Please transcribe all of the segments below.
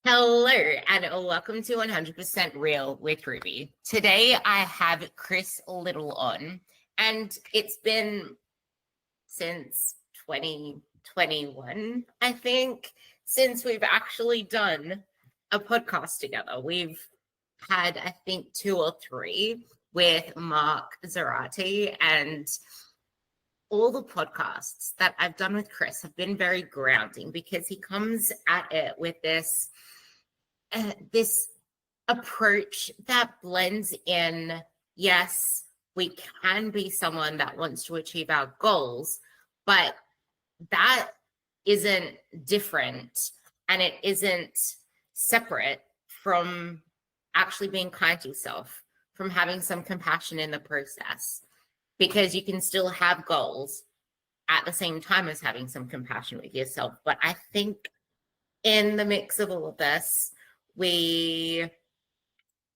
Hello, and welcome to 100% Real with Ruby. Today, I have Chris Liddle on, and it's been since 2021, I think, since we've actually done a podcast together. We've had, I think, 2 or 3 with Mark Zarate, and all the podcasts that I've done with Chris have been very grounding because he comes at it with this approach that blends in, yes, we can be someone that wants to achieve our goals, but that isn't different and it isn't separate from actually being kind to yourself, from having some compassion in the process, because you can still have goals at the same time as having some compassion with yourself. But I think in the mix of all of this, we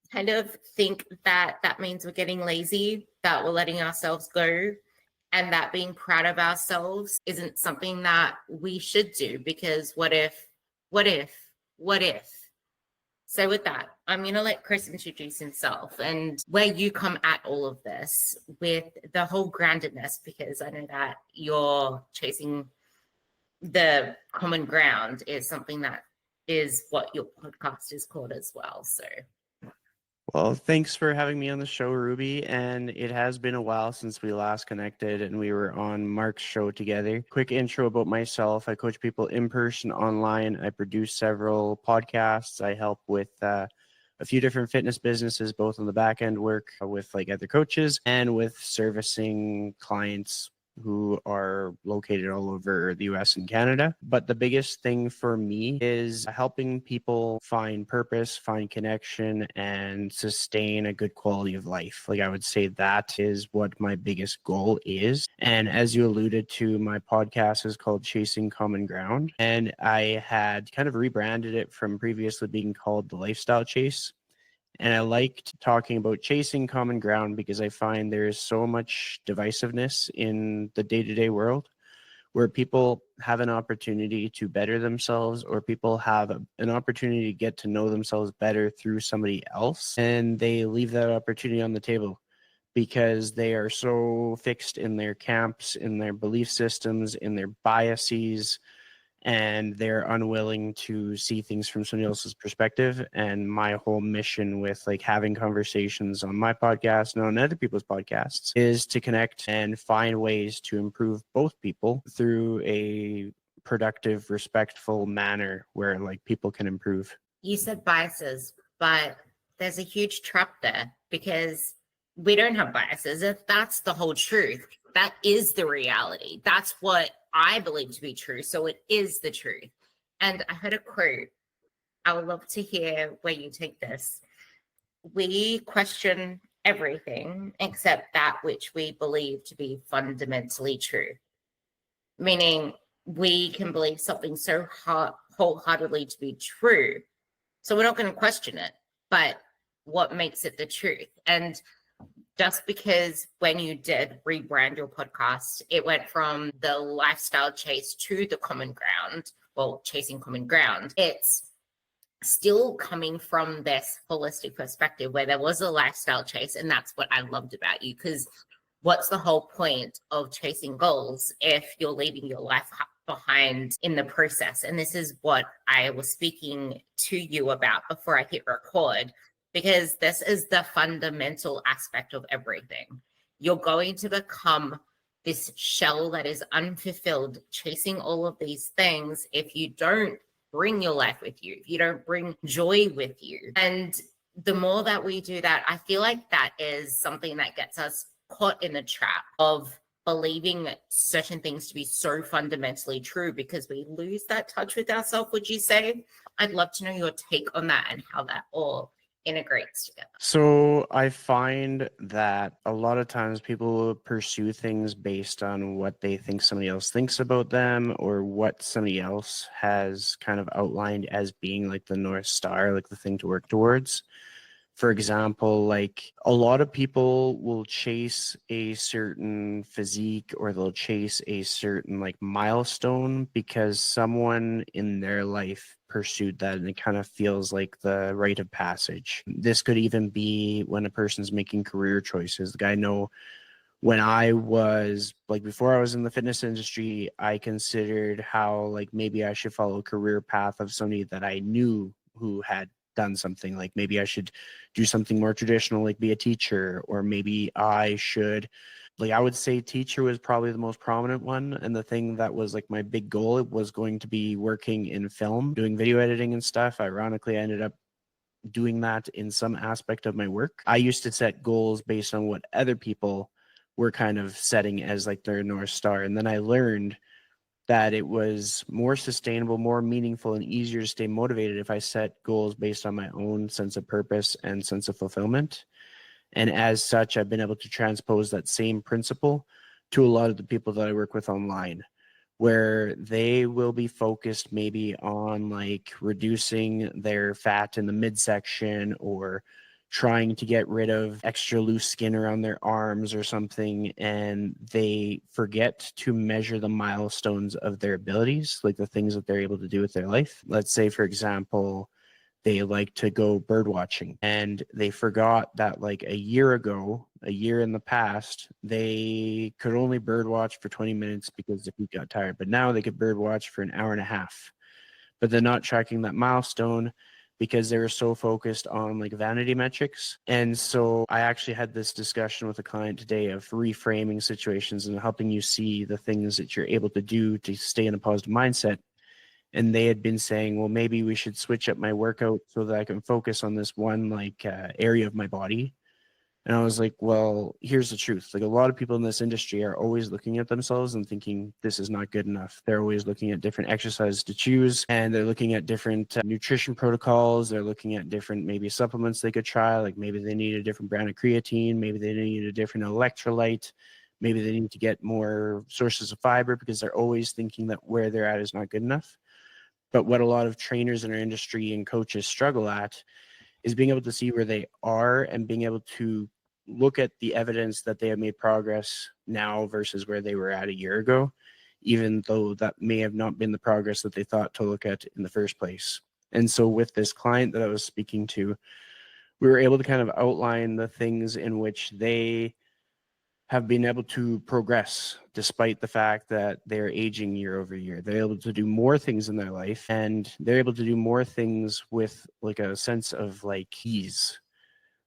kind of think that that means we're getting lazy, that we're letting ourselves go, and that being proud of ourselves isn't something that we should do, because what if, what if, what if? So with that, I'm going to let Chris introduce himself and where you come at all of this with the whole groundedness, because I know that you're chasing the common ground is something that is what your podcast is called as well. So Well, thanks for having me on the show, Ruby. And it has been a while since we last connected and we were on Mark's show together. Quick intro about myself. I coach people in person, online. I produce several podcasts. I help with a few different fitness businesses, both on the back end work with like other coaches and with servicing clients who are located all over the US and Canada. But the biggest thing for me is helping people find purpose, find connection, and sustain a good quality of life. Like I would say that is what my biggest goal is. And as you alluded to, my podcast is called Chasing Common Ground. And I had kind of rebranded it from previously being called The Lifestyle Chase. And I liked talking about chasing common ground because I find there is so much divisiveness in the day-to-day world where people have an opportunity to better themselves, or people have an opportunity to get to know themselves better through somebody else. And they leave that opportunity on the table because they are so fixed in their camps, in their belief systems, in their biases, and they're unwilling to see things from somebody else's perspective. And my whole mission with like having conversations on my podcast and on other people's podcasts is to connect and find ways to improve both people through a productive, respectful manner where like people can improve. you said biases, but there's a huge trap there because we don't have biases. If that's the whole truth, that is the reality. That's what I believe to be true. So it is the truth. And I heard a quote. I would love to hear where you take this. We question everything except that which we believe to be fundamentally true. Meaning we can believe something so wholeheartedly to be true. So we're not going to question it, but what makes it the truth? And just because when you did rebrand your podcast, it went from the lifestyle chase to the common ground, well, chasing common ground, it's still coming from this holistic perspective where there was a lifestyle chase. And that's what I loved about you, because what's the whole point of chasing goals if you're leaving your life behind in the process? And this is what I was speaking to you about before I hit record, because this is the fundamental aspect of everything. You're going to become this shell that is unfulfilled, chasing all of these things if you don't bring your life with you, if you don't bring joy with you. And the more that we do that, I feel like that is something that gets us caught in the trap of believing certain things to be so fundamentally true, because we lose that touch with ourselves, would you say? I'd love to know your take on that and how that all integrates together. So I find that a lot of times people pursue things based on what they think somebody else thinks about them, or what somebody else has kind of outlined as being like the North Star, like the thing to work towards. For example, like a lot of people will chase a certain physique, or they'll chase a certain like milestone because someone in their life pursued that, and it kind of feels like the rite of passage. This could even be when a person's making career choices. Like I know when I was like, before I was in the fitness industry, I considered how like maybe I should follow a career path of somebody that I knew who had done something. Like maybe I should do something more traditional, like be a teacher, or maybe I should, like I would say teacher was probably the most prominent one. And the thing that was like my big goal, it was going to be working in film, doing video editing and stuff. Ironically, I ended up doing that in some aspect of my work. I used to set goals based on what other people were kind of setting as like their North Star. And then I learned that it was more sustainable, more meaningful, and easier to stay motivated if I set goals based on my own sense of purpose and sense of fulfillment. And as such, I've been able to transpose that same principle to a lot of the people that I work with online, where they will be focused maybe on like reducing their fat in the midsection, or trying to get rid of extra loose skin around their arms or something, and they forget to measure the milestones of their abilities, like the things that they're able to do with their life. Let's say, for example, they like to go bird watching, and they forgot that like a year ago, a year in the past, they could only bird watch for 20 minutes because the feet got tired, but now they could bird watch for an hour and a half. But they're not tracking that milestone because they were so focused on like vanity metrics. And so I actually had this discussion with a client today of reframing situations and helping you see the things that you're able to do to stay in a positive mindset. And they had been saying, well, maybe we should switch up my workout so that I can focus on this one like area of my body. And I was like, well, here's the truth. Like a lot of people in this industry are always looking at themselves and thinking this is not good enough. They're always looking at different exercises to choose, and they're looking at different nutrition protocols. They're looking at different maybe supplements they could try. Like maybe they need a different brand of creatine. Maybe they need a different electrolyte. Maybe they need to get more sources of fiber, because they're always thinking that where they're at is not good enough. But what a lot of trainers in our industry and coaches struggle at is being able to see where they are and being able to look at the evidence that they have made progress now versus where they were at a year ago, even though that may have not been the progress that they thought to look at in the first place. And so with this client that I was speaking to, we were able to kind of outline the things in which they have been able to progress despite the fact that they're aging year over year. They're able to do more things in their life, and they're able to do more things with like a sense of like ease.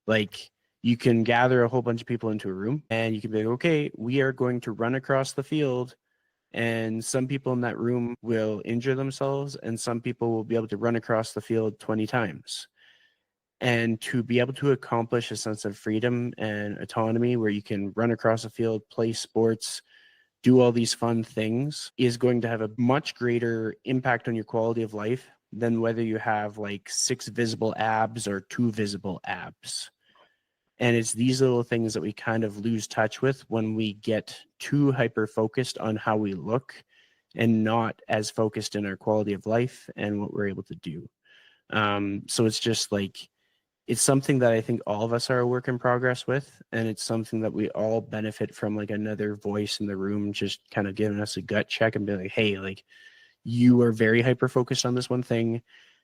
Like you can gather a whole bunch of people into a room and you can be like, okay, we are going to run across the field, and some people in that room will injure themselves and some people will be able to run across the field 20 times. And to be able to accomplish a sense of freedom and autonomy where you can run across a field, play sports, do all these fun things is going to have a much greater impact on your quality of life than whether you have like 6 visible abs or 2 visible abs. And it's these little things that we kind of lose touch with when we get too hyper focused on how we look and not as focused in our quality of life and what we're able to do. So it's just like, it's something that I think all of us are a work in progress with. And it's something that we all benefit from, like another voice in the room, just kind of giving us a gut check and be like, hey, like you are very hyper focused on this one thing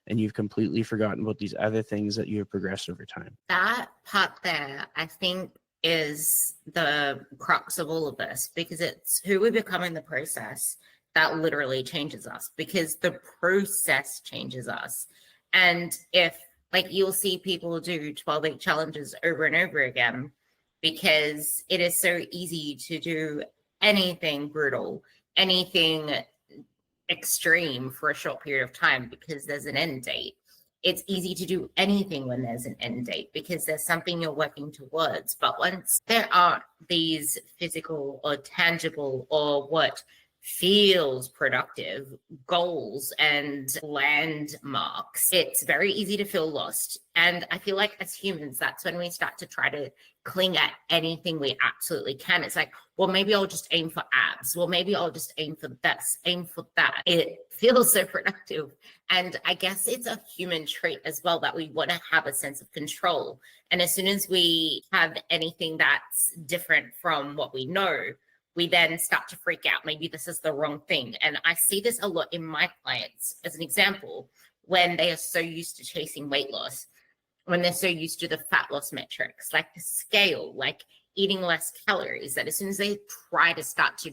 and you've completely forgotten about these other things that you have progressed over time. That part there, I think, is the crux of all of this, because it's who we become in the process that literally changes us, because the process changes us. And if like you'll see people do 12-week challenges over and over again because it is so easy to do anything brutal, anything extreme for a short period of time because there's an end date. It's easy to do anything when there's an end date because there's something you're working towards. But once there aren't these physical or tangible or what feels productive goals and landmarks, it's very easy to feel lost. And I feel like as humans, that's when we start to try to cling at anything we absolutely can. It's like, well, maybe I'll just aim for abs. Well, maybe I'll just aim for this, aim for that. It feels so productive. And I guess it's a human trait as well that we want to have a sense of control. And as soon as we have anything that's different from what we know, we then start to freak out. Maybe this is the wrong thing. And I see this a lot in my clients. As an example, when they are so used to chasing weight loss, when they're so used to the fat loss metrics, like the scale, like eating less calories, that as soon as they try to start to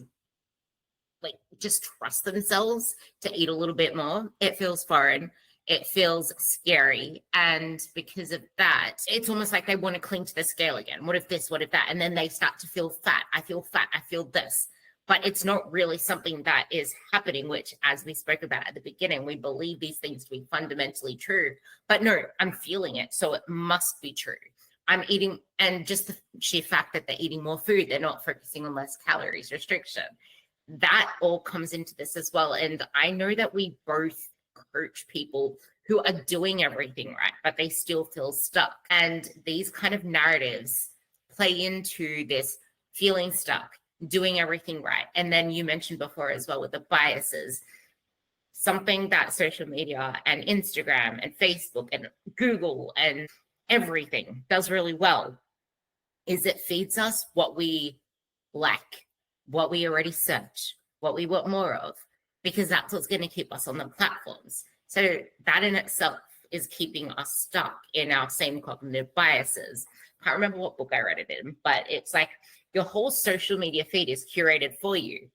like just trust themselves to eat a little bit more, it feels foreign. It feels scary. And because of that, it's almost like they want to cling to the scale again. What if this? What if that? And then they start to feel fat. I feel fat. I feel this. But it's not really something that is happening, which, as we spoke about at the beginning, we believe these things to be fundamentally true. But no, I'm feeling it. So it must be true. I'm eating, and just the sheer fact that they're eating more food, they're not focusing on less calories restriction. That all comes into this as well. And I know that we both coach people who are doing everything right, but they still feel stuck. And these kind of narratives play into this feeling stuck, doing everything right. And then you mentioned before as well with the biases, something that social media and Instagram and Facebook and Google and everything does really well is it feeds us what we lack, what we already search, what we want more of, because that's what's going to keep us on the platforms. So that in itself is keeping us stuck in our same cognitive biases. Can't remember what book I read it in, but it's like your whole social media feed is curated for you,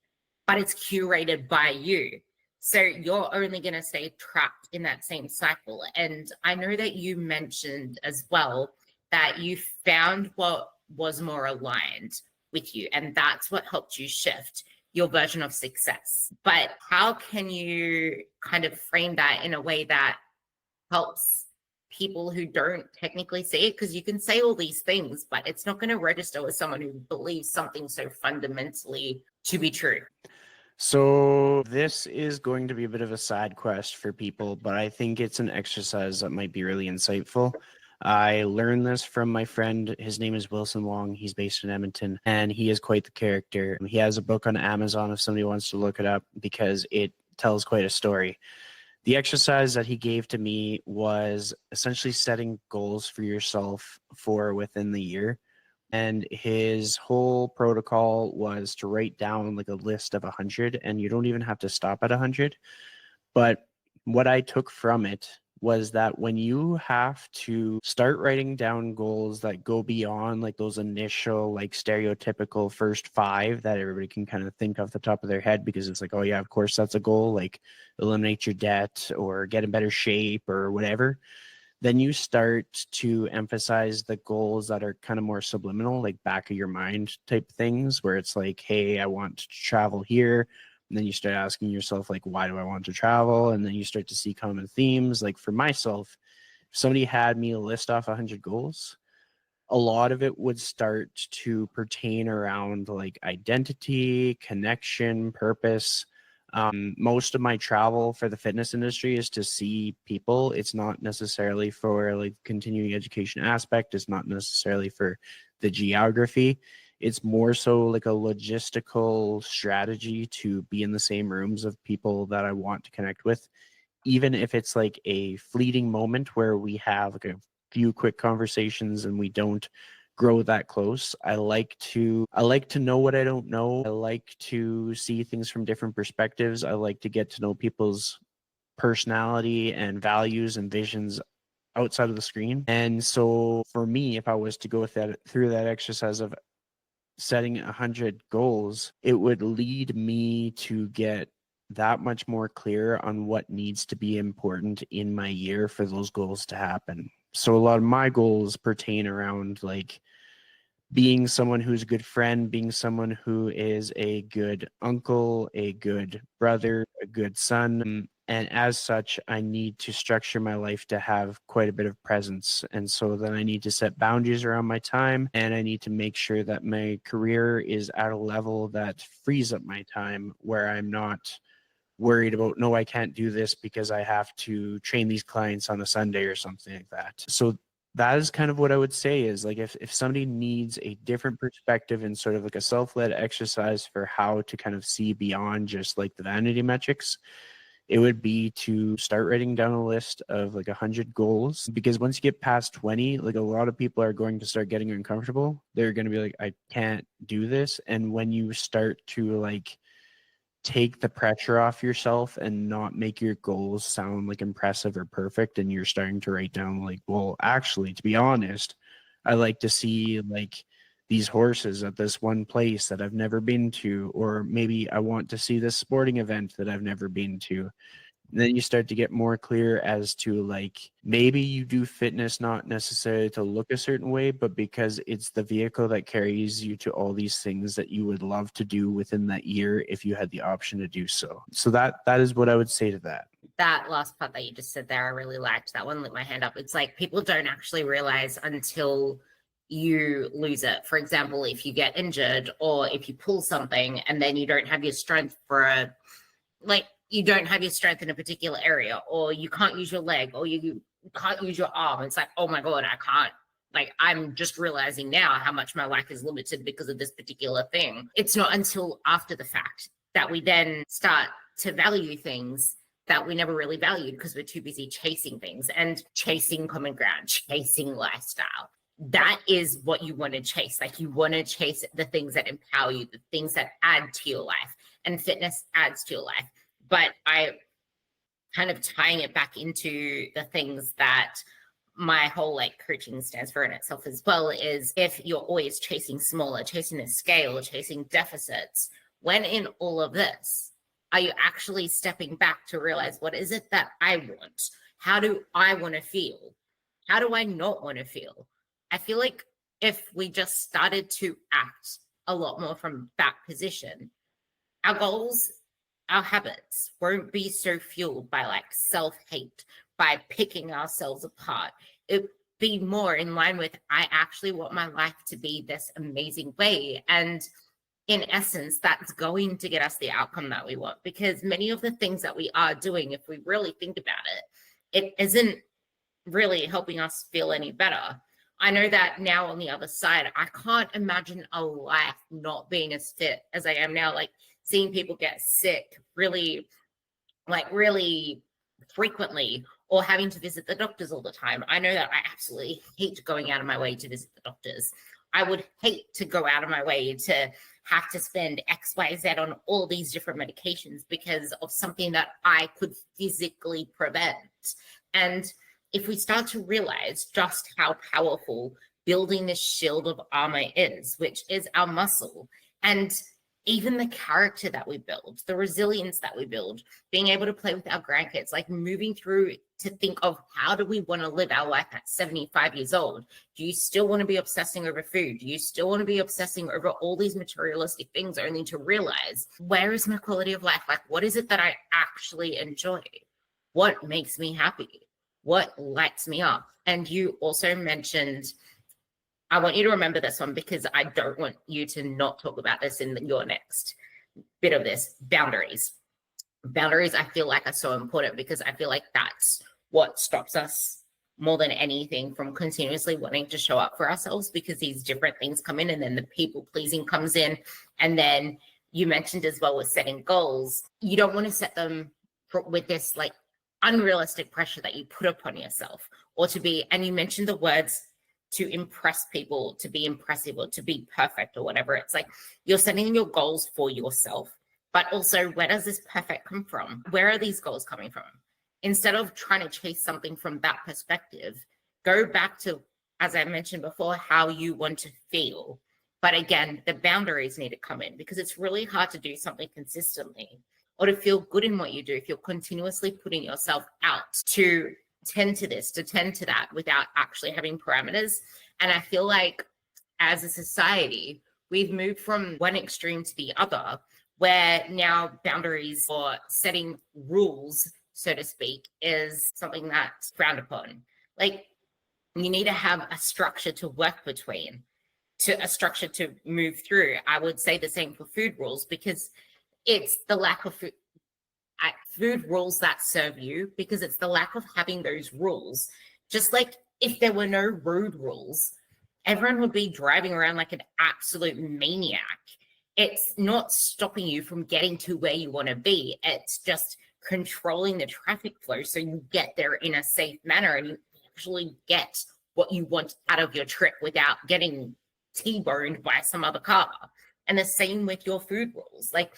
but it's curated by you. So you're only going to stay trapped in that same cycle. And I know that you mentioned as well that you found what was more aligned with you, and that's what helped you shift your version of success. But how can you kind of frame that in a way that helps people who don't technically see it? Because you can say all these things, but it's not going to register with someone who believes something so fundamentally to be true. So this is going to be a bit of a side quest for people, but I think it's an exercise that might be really insightful. I learned this from my friend. His name is Wilson Wong. He's based in Edmonton, and he is quite the character. He has a book on Amazon if somebody wants to look it up, because it tells quite a story. The exercise that he gave to me was essentially setting goals for yourself for within the year. And his whole protocol was to write down like a list of 100, and you don't even have to stop at 100. But what I took from it was that when you have to start writing down goals that go beyond like those initial like stereotypical first 5 that everybody can kind of think off the top of their head, because it's like, oh yeah, of course that's a goal, like eliminate your debt or get in better shape or whatever, then you start to emphasize the goals that are kind of more subliminal, like back of your mind type things, where it's like, hey, I want to travel here. And then you start asking yourself, like, why do I want to travel? And then you start to see common themes. Like for myself, if somebody had me list off 100 goals, a lot of it would start to pertain around like identity, connection, purpose. Most of my travel for the fitness industry is to see people. It's not necessarily for like continuing education aspect. It's not necessarily for the geography. It's more so like a logistical strategy to be in the same rooms of people that I want to connect with, even if it's like a fleeting moment where we have like a few quick conversations and we don't grow that close. I like to know what I don't know. I like to see things from different perspectives. I like to get to know people's personality and values and visions outside of the screen. And so for me, if I was to go through that exercise of setting 100 goals, it would lead me to get that much more clear on what needs to be important in my year for those goals to happen. So a lot of my goals pertain around like being someone who's a good friend, being someone who is a good uncle, a good brother, a good son. And as such, I need to structure my life to have quite a bit of presence. And so then I need to set boundaries around my time, and I need to make sure that my career is at a level that frees up my time, where I'm not worried about, no, I can't do this because I have to train these clients on a Sunday or something like that. So that is kind of what I would say is like, if somebody needs a different perspective and sort of like a self-led exercise for how to kind of see beyond just like the vanity metrics, it would be to start writing down a list of like 100 goals, because once you get past 20, like a lot of people are going to start getting uncomfortable. They're going to be like, I can't do this. And when you start to like take the pressure off yourself and not make your goals sound like impressive or perfect, and you're starting to write down like, well, actually, to be honest, I like to see like these horses at this one place that I've never been to, or maybe I want to see this sporting event that I've never been to. And then you start to get more clear as to like, maybe you do fitness not necessarily to look a certain way, but because it's the vehicle that carries you to all these things that you would love to do within that year if you had the option to do so. So that is what I would say to that. That last part that you just said there, I really liked that one. Lit my hand up. It's like people don't actually realize until you lose it. For example, if you get injured or if you pull something and then you don't have your strength for you don't have your strength in a particular area, or you can't use your leg, or you can't use your arm. It's like, oh my God, I can't. Like, I'm just realizing now how much my life is limited because of this particular thing. It's not until after the fact that we then start to value things that we never really valued because we're too busy chasing things and chasing common ground, chasing lifestyle. That is what you want to chase. Like, you want to chase the things that empower you, the things that add to your life, and fitness adds to your life. But I kind of tying it back into the things that my whole like coaching stands for in itself as well is, if you're always chasing smaller, chasing a scale, or chasing deficits, when in all of this, are you actually stepping back to realize, what is it that I want? How do I want to feel? How do I not want to feel? I feel like if we just started to act a lot more from that position, our goals, our habits won't be so fueled by like self-hate, by picking ourselves apart. It'd be more in line with, I actually want my life to be this amazing way. And in essence, that's going to get us the outcome that we want, because many of the things that we are doing, if we really think about it, it isn't really helping us feel any better. I know that now on the other side, I can't imagine a life not being as fit as I am now. Like, seeing people get sick really frequently, or having to visit the doctors all the time. I know that I absolutely hate going out of my way to visit the doctors. I would hate to go out of my way to have to spend X, Y, Z on all these different medications because of something that I could physically prevent. And if we start to realize just how powerful building this shield of armor is, which is our muscle, and even the character that we build, the resilience that we build, being able to play with our grandkids, like moving through to think of, how do we want to live our life at 75 years old? Do you still want to be obsessing over food? Do you still want to be obsessing over all these materialistic things, only to realize, where is my quality of life? Like, what is it that I actually enjoy? What makes me happy? What lights me up? And you also mentioned, I want you to remember this one, because I don't want you to not talk about this in your next bit of this. Boundaries. Boundaries, I feel like, are so important, because I feel like that's what stops us more than anything from continuously wanting to show up for ourselves, because these different things come in, and then the people pleasing comes in. And then you mentioned as well with setting goals, you don't want to set them with this like unrealistic pressure that you put upon yourself, or to be, and you mentioned the words, to impress people, to be impressive, or to be perfect, or whatever. It's like, you're setting your goals for yourself, but also, where does this perfect come from? Where are these goals coming from? Instead of trying to chase something from that perspective, go back to, as I mentioned before, how you want to feel. But again, the boundaries need to come in, because it's really hard to do something consistently, or to feel good in what you do, if you're continuously putting yourself out to tend to this, to tend to that, without actually having parameters. And I feel like as a society, we've moved from one extreme to the other, where now boundaries, or setting rules, so to speak, is something that's frowned upon. Like, you need to have a structure to work between, to a structure to move through. I would say the same for food rules, because it's the lack of food rules that serve you, because it's the lack of having those rules. Just like if there were no road rules, everyone would be driving around like an absolute maniac. It's not stopping you from getting to where you want to be. It's just controlling the traffic flow so you get there in a safe manner, and you actually get what you want out of your trip without getting T-boned by some other car. And the same with your food rules. Like,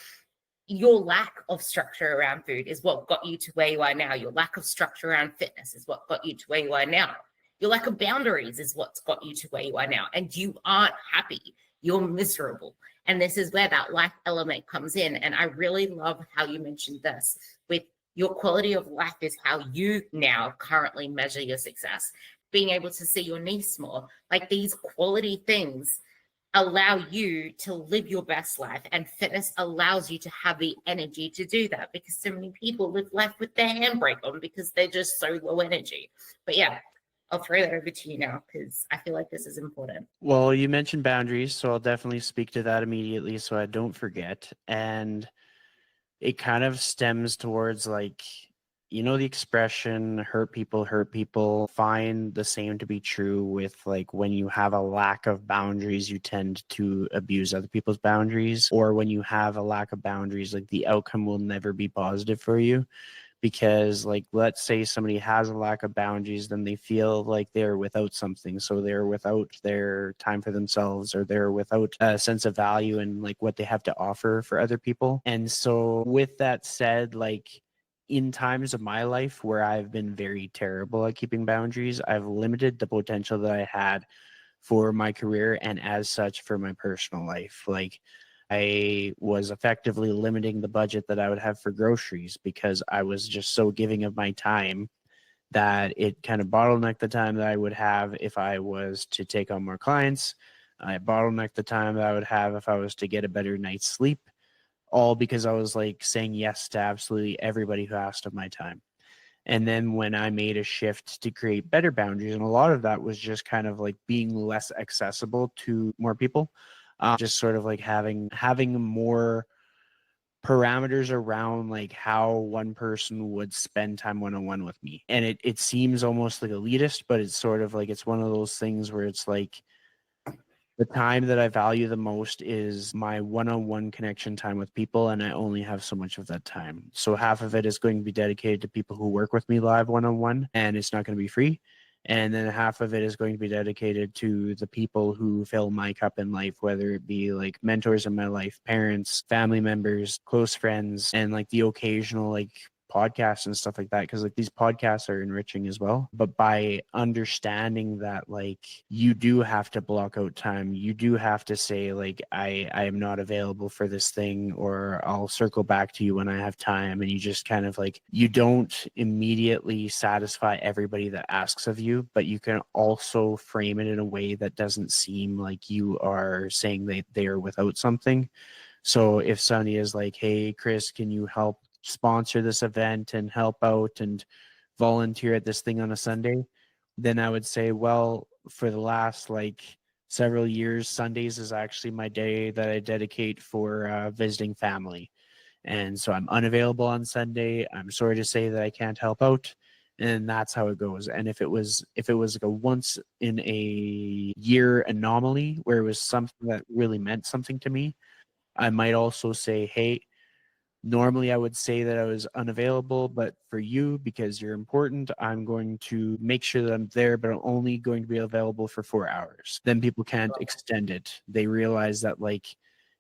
your lack of structure around food is what got you to where you are now. Your lack of structure around fitness is what got you to where you are now. Your lack of boundaries is what's got you to where you are now. And you aren't happy. You're miserable. And this is where that life element comes in. And I really love how you mentioned this with your quality of life is how you now currently measure your success. Being able to see your niece more, like these quality things allow you to live your best life, and fitness allows you to have the energy to do that, because so many people live life with their handbrake on because they're just so low energy. But yeah, I'll throw that over to you now because I feel like this is important. Well, you mentioned boundaries, so I'll definitely speak to that immediately so I don't forget. And it kind of stems towards like, you know, the expression hurt people. Find the same to be true with like when you have a lack of boundaries, you tend to abuse other people's boundaries, or when you have a lack of boundaries, like the outcome will never be positive for you. Because like, let's say somebody has a lack of boundaries, then they feel like they're without something, so they're without their time for themselves, or they're without a sense of value and like what they have to offer for other people. And so with that said, like in times of my life where I've been very terrible at keeping boundaries, I've limited the potential that I had for my career, and as such for my personal life. Like I was effectively limiting the budget that I would have for groceries because I was just so giving of my time that it kind of bottlenecked the time that I would have if I was to take on more clients. I bottlenecked the time that I would have if I was to get a better night's sleep, all because I was like saying yes to absolutely everybody who asked of my time. And then when I made a shift to create better boundaries, and a lot of that was just kind of like being less accessible to more people, just sort of like having more parameters around like how one person would spend time one-on-one with me. And it seems almost like elitist, but it's sort of like it's one of those things where it's like the time that I value the most is my one-on-one connection time with people, and I only have so much of that time. So half of it is going to be dedicated to people who work with me live one-on-one, and it's not going to be free. And then half of it is going to be dedicated to the people who fill my cup in life, whether it be like mentors in my life, parents, family members, close friends, and like the occasional like podcasts and stuff like that, because like these podcasts are enriching as well. But by understanding that like you do have to block out time, you do have to say like I am not available for this thing, or I'll circle back to you when I have time. And you just kind of like, you don't immediately satisfy everybody that asks of you, but you can also frame it in a way that doesn't seem like you are saying that they are without something. So if somebody is like, hey Chris, can you help sponsor this event and help out and volunteer at this thing on a Sunday, then I would say, well, for the last like several years, Sundays is actually my day that I dedicate for visiting family. And so I'm unavailable on Sunday. I'm sorry to say that I can't help out. And that's how it goes. And if it was like a once in a year anomaly where it was something that really meant something to me, I might also say, hey, normally I would say that I was unavailable, but for you, because you're important, I'm going to make sure that I'm there, but I'm only going to be available for 4 hours. Then people can't extend it. They realize that like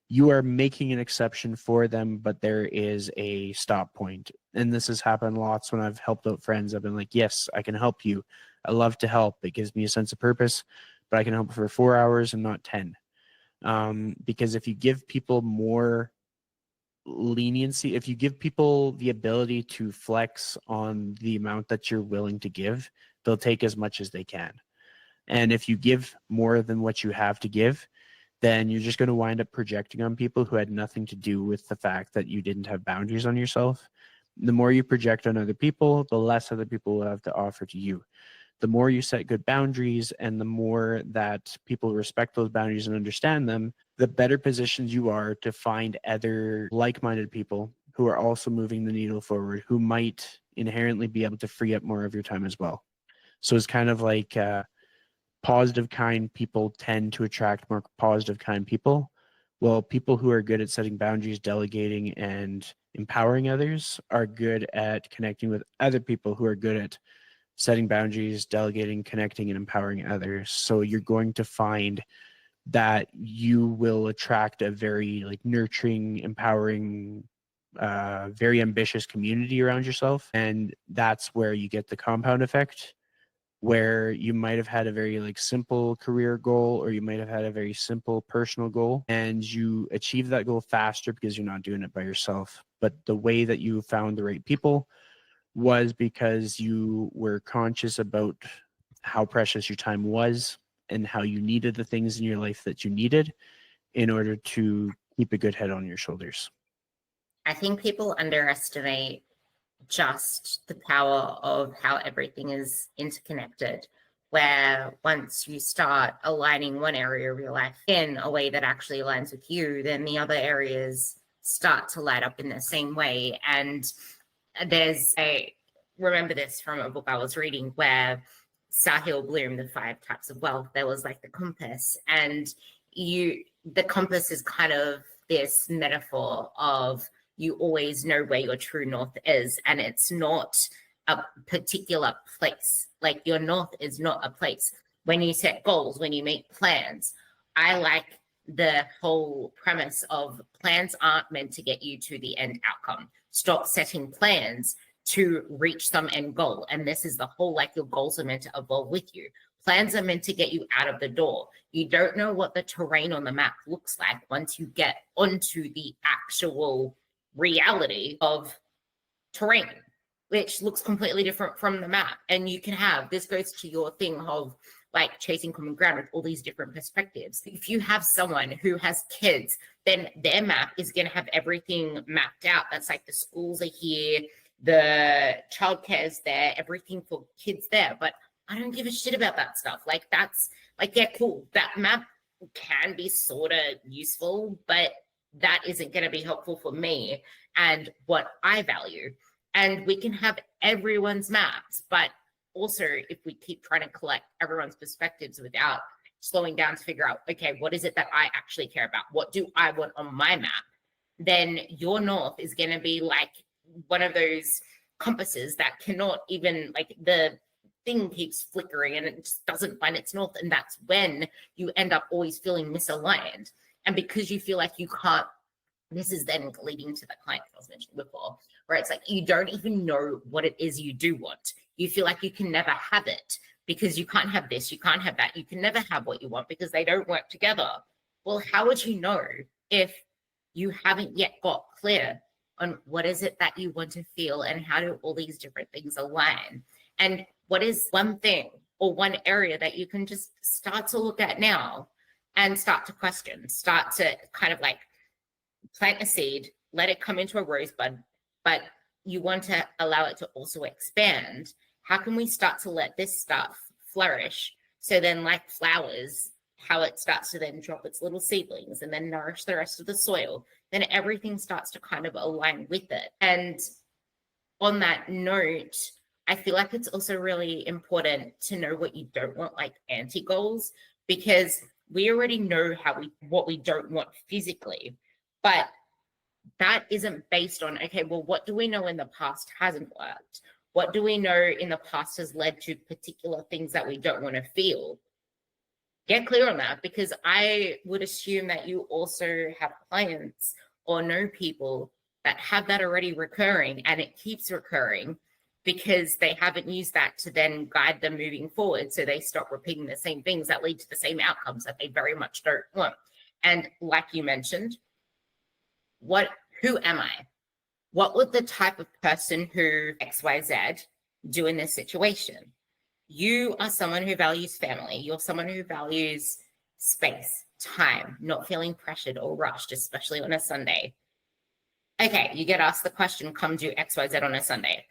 you are making an exception for them, but there is a stop point. And this has happened lots when I've helped out friends. I've been like, yes, I can help you. I love to help. It gives me a sense of purpose, but I can help for 4 hours and not 10. Because if you give people more leniency, if you give people the ability to flex on the amount that you're willing to give, they'll take as much as they can. And if you give more than what you have to give, then you're just going to wind up projecting on people who had nothing to do with the fact that you didn't have boundaries on yourself. The more you project on other people, the less other people will have to offer to you. The more you set good boundaries and the more that people respect those boundaries and understand them, the better positions you are to find other like-minded people who are also moving the needle forward, who might inherently be able to free up more of your time as well. So it's kind of like positive, kind people tend to attract more positive, kind people. Well, people who are good at setting boundaries, delegating, and empowering others are good at connecting with other people who are good at setting boundaries, delegating, connecting, and empowering others. So you're going to find that you will attract a very like nurturing, empowering very ambitious community around yourself. And that's where you get the compound effect, where you might have had a very like simple career goal, or you might have had a very simple personal goal, and you achieve that goal faster because you're not doing it by yourself. But the way that you found the right people was because you were conscious about how precious your time was and how you needed the things in your life that you needed in order to keep a good head on your shoulders. I think people underestimate just the power of how everything is interconnected, where once you start aligning one area of your life in a way that actually aligns with you, then the other areas start to light up in the same way. And remember this from a book I was reading where Sahil Bloom, The 5 Types of Wealth, there was like the compass, and the compass is kind of this metaphor of you always know where your true north is, and it's not a particular place. Like your north is not a place. When you set goals, when you make plans, I like the whole premise of plans aren't meant to get you to the end outcome. Stop setting plans to reach some end goal. And this is the whole, like, your goals are meant to evolve with you. Plans are meant to get you out of the door. You don't know what the terrain on the map looks like once you get onto the actual reality of terrain, which looks completely different from the map. And you can have, this goes to your thing of like chasing common ground with all these different perspectives. If you have someone who has kids, then their map is going to have everything mapped out. That's like the schools are here, the childcare is there, everything for kids there. But I don't give a shit about that stuff. Like, that's like, yeah, cool. That map can be sort of useful, but that isn't going to be helpful for me and what I value. And we can have everyone's maps, but also if we keep trying to collect everyone's perspectives without slowing down to figure out, okay, what is it that I actually care about? What do I want on my map? Then your north is going to be like one of those compasses that cannot even, like, the thing keeps flickering and it just doesn't find its north. And that's when you end up always feeling misaligned. And because you feel like you can't, this is then leading to the client I was mentioning before, where it's like you don't even know what it is you do want. You feel like you can never have it because you can't have this, you can't have that. You can never have what you want because they don't work together. Well, how would you know if you haven't yet got clear on what is it that you want to feel and how do all these different things align? And what is one thing or one area that you can just start to look at now and start to question, start to kind of like plant a seed, let it come into a rosebud, but you want to allow it to also expand. How can we start to let this stuff flourish? So then, like flowers, how it starts to then drop its little seedlings and then nourish the rest of the soil, then everything starts to kind of align with it. And on that note, I feel like it's also really important to know what you don't want, like anti-goals, because we already know what we don't want physically, but that isn't based on, okay, well, what do we know in the past hasn't worked? What do we know in the past has led to particular things that we don't want to feel? Get clear on that, because I would assume that you also have clients or know people that have that already recurring and it keeps recurring because they haven't used that to then guide them moving forward. So they stop repeating the same things that lead to the same outcomes that they very much don't want. And like you mentioned, who am I? What would the type of person who XYZ do in this situation? You are someone who values family. You're someone who values space, time, not feeling pressured or rushed, especially on a Sunday. Okay, you get asked the question, come do XYZ on a Sunday.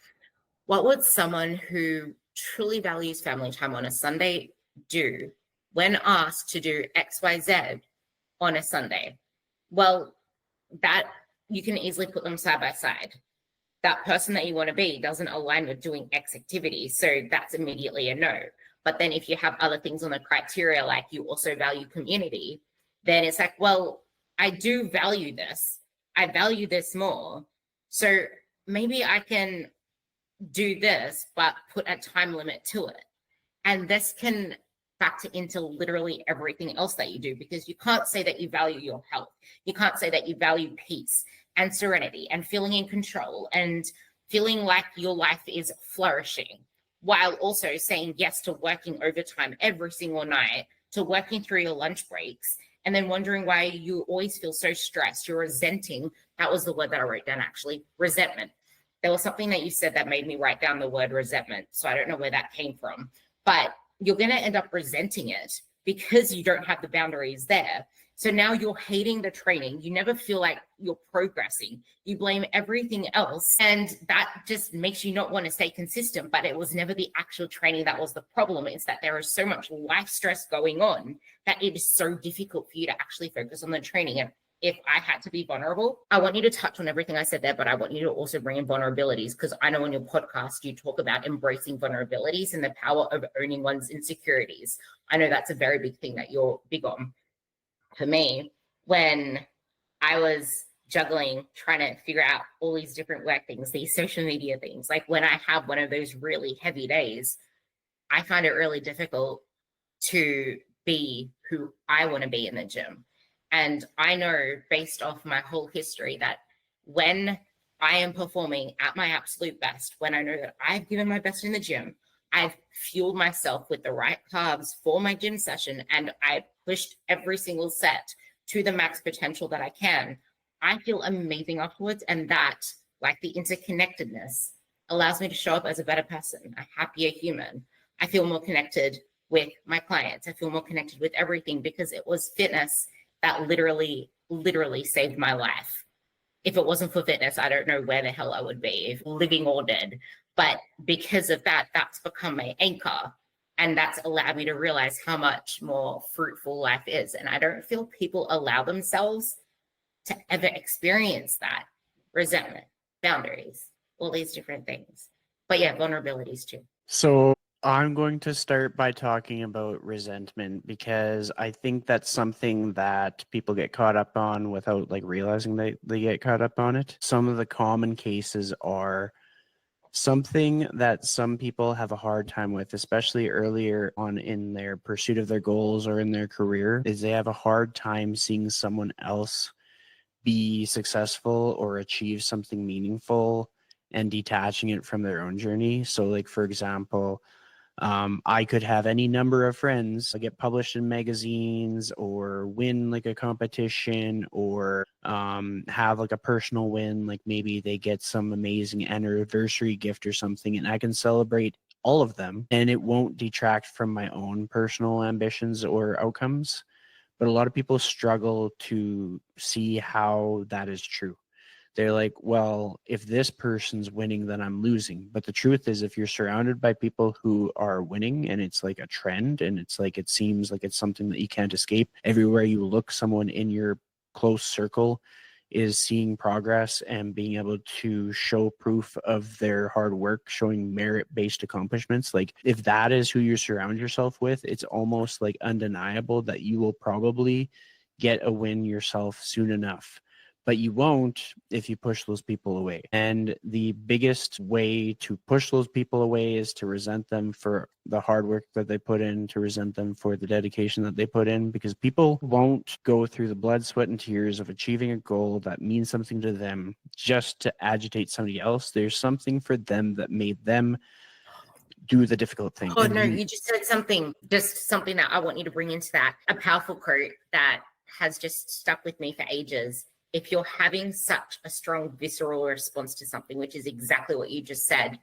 What would someone who truly values family time on a Sunday do when asked to do XYZ on a Sunday? Well, that you can easily put them side by side. That person that you want to be doesn't align with doing X activity, so that's immediately a no. But then if you have other things on the criteria, like you also value community, then it's like, well, I do value this. I value this more. So maybe I can do this, but put a time limit to it. And this can factor into literally everything else that you do, because you can't say that you value your health. You can't say that you value peace and serenity and feeling in control and feeling like your life is flourishing, while also saying yes to working overtime every single night, to working through your lunch breaks, and then wondering why you always feel so stressed. You're resenting. That was the word that I wrote down, actually, resentment. There was something that you said that made me write down the word resentment. So I don't know where that came from, but you're going to end up resenting it because you don't have the boundaries there. So now you're hating the training. You never feel like you're progressing. You blame everything else. And that just makes you not want to stay consistent. But it was never the actual training that was the problem. It's that there is so much life stress going on that it is so difficult for you to actually focus on the training. And if I had to be vulnerable, I want you to touch on everything I said there, but I want you to also bring in vulnerabilities, because I know on your podcast, you talk about embracing vulnerabilities and the power of owning one's insecurities. I know that's a very big thing that you're big on. For me, when I was juggling, trying to figure out all these different work things, these social media things, like when I have one of those really heavy days, I find it really difficult to be who I want to be in the gym. And I know based off my whole history that when I am performing at my absolute best, when I know that I've given my best in the gym, I've fueled myself with the right carbs for my gym session, and I pushed every single set to the max potential that I can, I feel amazing afterwards. And that, like the interconnectedness, allows me to show up as a better person, a happier human. I feel more connected with my clients. I feel more connected with everything, because it was fitness that literally saved my life. If it wasn't for fitness, I don't know where the hell I would be, if living or dead. But because of that, that's become my anchor. And that's allowed me to realize how much more fruitful life is. And I don't feel people allow themselves to ever experience that. Resentment, boundaries, all these different things. But yeah, vulnerabilities too. So I'm going to start by talking about resentment, because I think that's something that people get caught up on without like realizing they get caught up on it. Some of the common cases are something that some people have a hard time with, especially earlier on in their pursuit of their goals or in their career, is they have a hard time seeing someone else be successful or achieve something meaningful and detaching it from their own journey. So like, for example, I could have any number of friends get published in magazines or win like a competition, or have like a personal win, like maybe they get some amazing anniversary gift or something, and I can celebrate all of them and it won't detract from my own personal ambitions or outcomes. But a lot of people struggle to see how that is true. They're like, well, if this person's winning, then I'm losing. But the truth is, if you're surrounded by people who are winning and it's like a trend and it's like, it seems like it's something that you can't escape, everywhere you look, someone in your close circle is seeing progress and being able to show proof of their hard work, showing merit-based accomplishments. Like if that is who you surround yourself with, it's almost like undeniable that you will probably get a win yourself soon enough. But you won't if you push those people away. And the biggest way to push those people away is to resent them for the hard work that they put in, to resent them for the dedication that they put in, because people won't go through the blood, sweat, and tears of achieving a goal that means something to them just to agitate somebody else. There's something for them that made them do the difficult thing. Oh, no, you just said something, just something that I want you to bring into that. A powerful quote that has just stuck with me for ages. If you're having such a strong visceral response to something, which is exactly what you just said,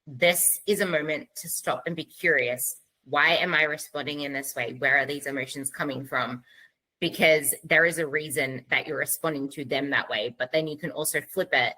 this is a moment to stop and be curious. Why am I responding in this way? Where are these emotions coming from? Because there is a reason that you're responding to them that way. But then you can also flip it.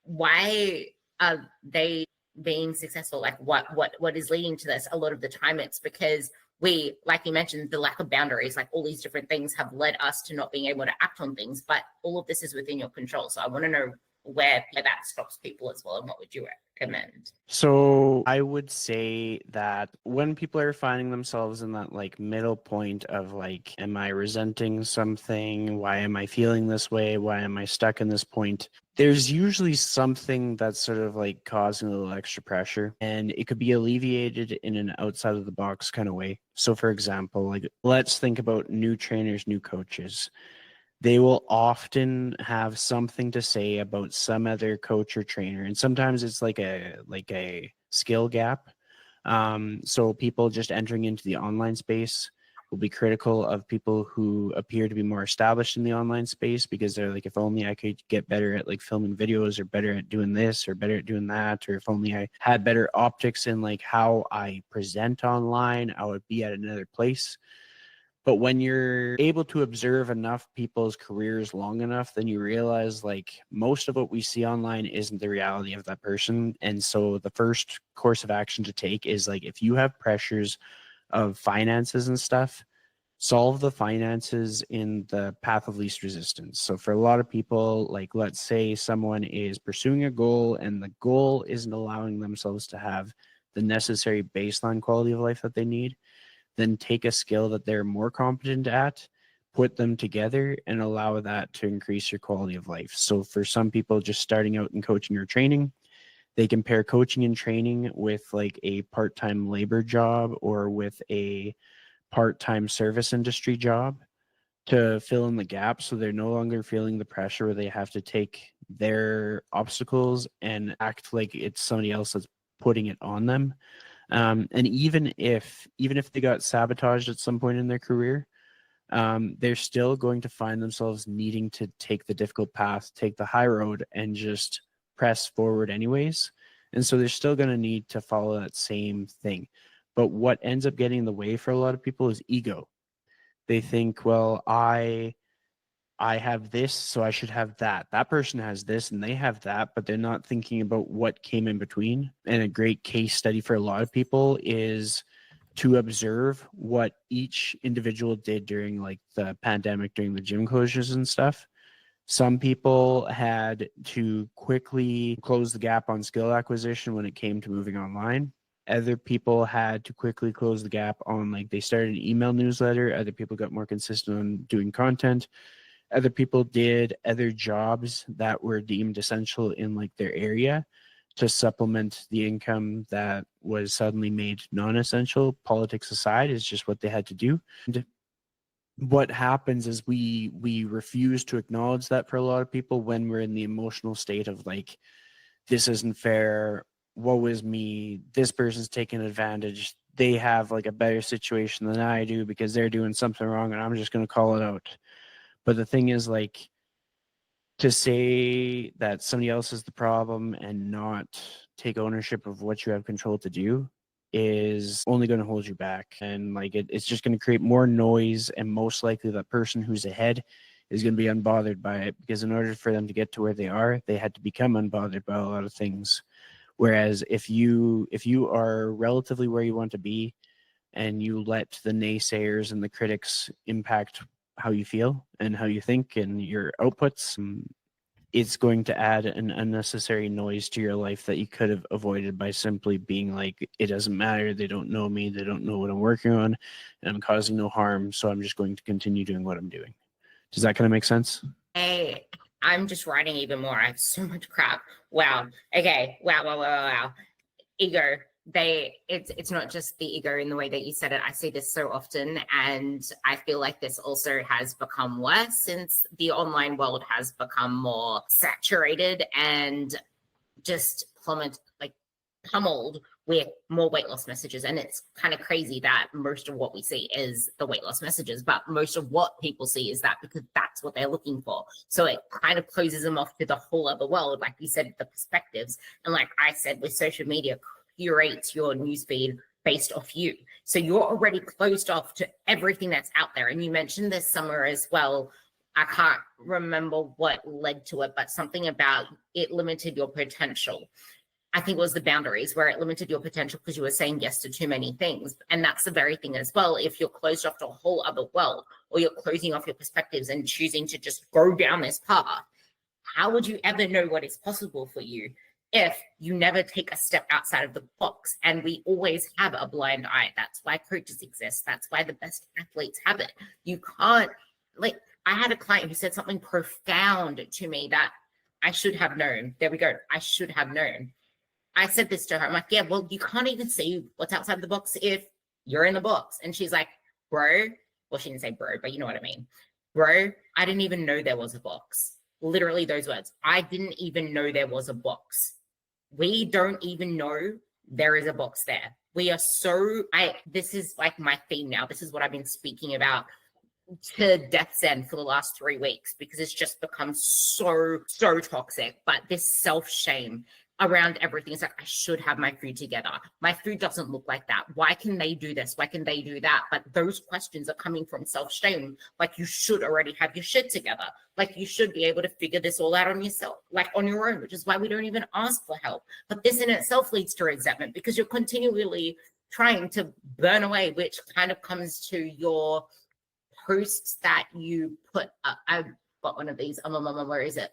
Why are they being successful? Like what is leading to this? A lot of the time it's because we, like you mentioned, the lack of boundaries, like all these different things have led us to not being able to act on things, but all of this is within your control. So I want to know where that stops people as well, and what would you recommend? So I would say that when people are finding themselves in that like middle point of like, am I resenting something? Why am I feeling this way? Why am I stuck in this point? there's usually something that's sort of like causing a little extra pressure, and it could be alleviated in an outside of the box kind of way. So for example, like let's think about new trainers, new coaches. They will often have something to say about some other coach or trainer, and sometimes it's like a skill gap. So people just entering into the online space will be critical of people who appear to be more established in the online space, because they're like, if only I could get better at like filming videos, or better at doing this, or better at doing that, or if only I had better optics in like how I present online, I would be at another place. But when you're able to observe enough people's careers long enough, then you realize like most of what we see online isn't the reality of that person. And so the first course of action to take is like, if you have pressures of finances and stuff, solve the finances in the path of least resistance. So for a lot of people, like let's say someone is pursuing a goal and the goal isn't allowing themselves to have the necessary baseline quality of life that they need, then take a skill that they're more competent at, put them together, and allow that to increase your quality of life. So for some people just starting out in coaching or training, they can pair coaching and training with like a part-time labor job or with a part-time service industry job to fill in the gap, so they're no longer feeling the pressure where they have to take their obstacles and act like it's somebody else that's putting it on them. And even if they got sabotaged at some point in their career, they're still going to find themselves needing to take the difficult path, take the high road, and just press forward anyways. And so they're still going to need to follow that same thing. But what ends up getting in the way for a lot of people is ego. They think, well, I have this, so I should have that. That person has this and they have that, but they're not thinking about what came in between. And a great case study for a lot of people is to observe what each individual did during like the pandemic, during the gym closures and stuff. Some people had to quickly close the gap on skill acquisition when it came to moving online. Other people had to quickly close the gap on like they started an email newsletter. Other people got more consistent on doing content. Other people did other jobs that were deemed essential in like their area to supplement the income that was suddenly made non-essential. Politics aside, is just what they had to do. And what happens is we refuse to acknowledge that for a lot of people when we're in the emotional state of like, this isn't fair, woe is me, this person's taking advantage, they have like a better situation than I do because they're doing something wrong and I'm just going to call it out. But the thing is, like, to say that somebody else is the problem and not take ownership of what you have control to do is only going to hold you back. And like it's just going to create more noise. And most likely that person who's ahead is going to be unbothered by it, because in order for them to get to where they are, they had to become unbothered by a lot of things. Whereas if you are relatively where you want to be and you let the naysayers and the critics impact how you feel and how you think and your outputs, it's going to add an unnecessary noise to your life that you could have avoided by simply being like, it doesn't matter, they don't know me, they don't know what I'm working on, and I'm causing no harm, so I'm just going to continue doing what I'm doing. Does that kind of make sense? Hey, I'm just writing even more. I have so much crap. Wow. Okay. Wow. Ego. It's not just the ego in the way that you said it. I see this so often, and I feel like this also has become worse since the online world has become more saturated and just pummeled with more weight loss messages. And it's kind of crazy that most of what we see is the weight loss messages, but most of what people see is that because that's what they're looking for. So it kind of closes them off to the whole other world, like you said, the perspectives. And like I said, with social media, curates your newsfeed based off you. So you're already closed off to everything that's out there. And you mentioned this somewhere as well. I can't remember what led to it, but something about it limited your potential. I think it was the boundaries where it limited your potential because you were saying yes to too many things. And that's the very thing as well. If you're closed off to a whole other world, or you're closing off your perspectives and choosing to just go down this path, how would you ever know what is possible for you if you never take a step outside of the box? And we always have a blind eye. That's why coaches exist. That's why the best athletes have it. You can't, like, I had a client who said something profound to me that I should have known. There we go. I should have known. I said this to her. I'm like, yeah, well, you can't even see what's outside the box if you're in the box. And she's like, bro, well, she didn't say bro, but you know what I mean. Bro, I didn't even know there was a box. Literally those words. I didn't even know there was a box. We don't even know there is a box there. We are this is like my theme now. This is what I've been speaking about to death's end for the last 3 weeks, because it's just become so toxic. But this self-shame around everything is like, I should have my food together. My food doesn't look like that. Why can they do this? Why can they do that? But those questions are coming from self-shame. Like, you should already have your shit together. Like, you should be able to figure this all out on yourself, like on your own, which is why we don't even ask for help. But this in itself leads to resentment, because you're continually trying to burn away, which kind of comes to your posts that you put up. I've got one of these. Where is it?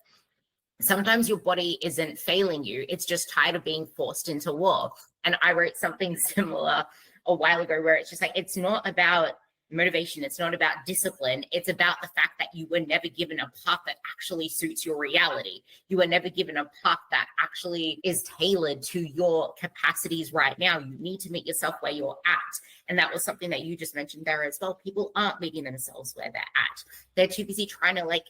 Sometimes your body isn't failing you. It's just tired of being forced into war. And I wrote something similar a while ago where it's just like, it's not about motivation. It's not about discipline. It's about the fact that you were never given a path that actually suits your reality. You were never given a path that actually is tailored to your capacities right now. You need to meet yourself where you're at. And that was something that you just mentioned there as well. People aren't meeting themselves where they're at. They're too busy trying to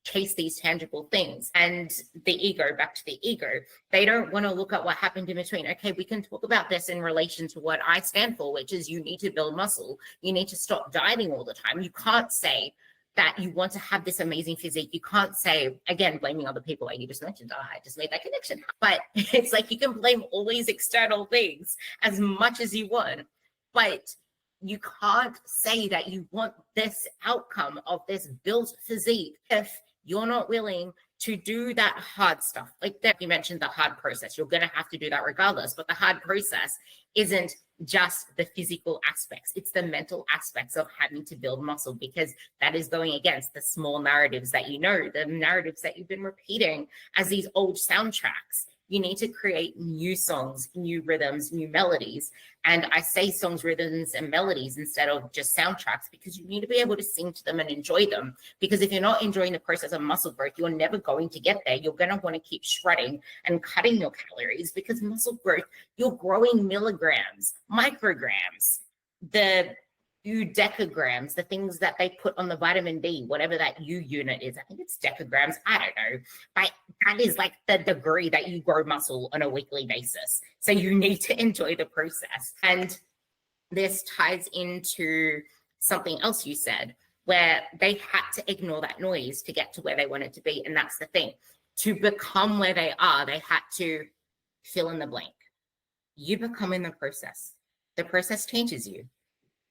chase these tangible things. And the ego, back to the ego, they don't want to look at what happened in between. Okay, we can talk about this in relation to what I stand for, which is you need to build muscle. You need to stop dieting all the time. You can't say that you want to have this amazing physique. You can't say, again, blaming other people like you just mentioned. I just made that connection. But it's like, you can blame all these external things as much as you want, but you can't say that you want this outcome of this built physique if you're not willing to do that hard stuff. Like that, you mentioned the hard process. You're going to have to do that regardless. But the hard process isn't just the physical aspects. It's the mental aspects of having to build muscle, because that is going against the small narratives that you know, the narratives that you've been repeating as these old soundtracks. You need to create new songs, new rhythms, new melodies. And I say songs, rhythms, and melodies instead of just soundtracks, because you need to be able to sing to them and enjoy them. Because if you're not enjoying the process of muscle growth, you're never going to get there. You're going to want to keep shredding and cutting your calories, because muscle growth, you're growing milligrams, micrograms, the decagrams, the things that they put on the vitamin D, whatever that U unit is. I think it's decagrams. I don't know. But that is like the degree that you grow muscle on a weekly basis. So you need to enjoy the process. And this ties into something else you said, where they had to ignore that noise to get to where they wanted to be. And that's the thing. To become where they are, they had to fill in the blank. You become in the process. The process changes you.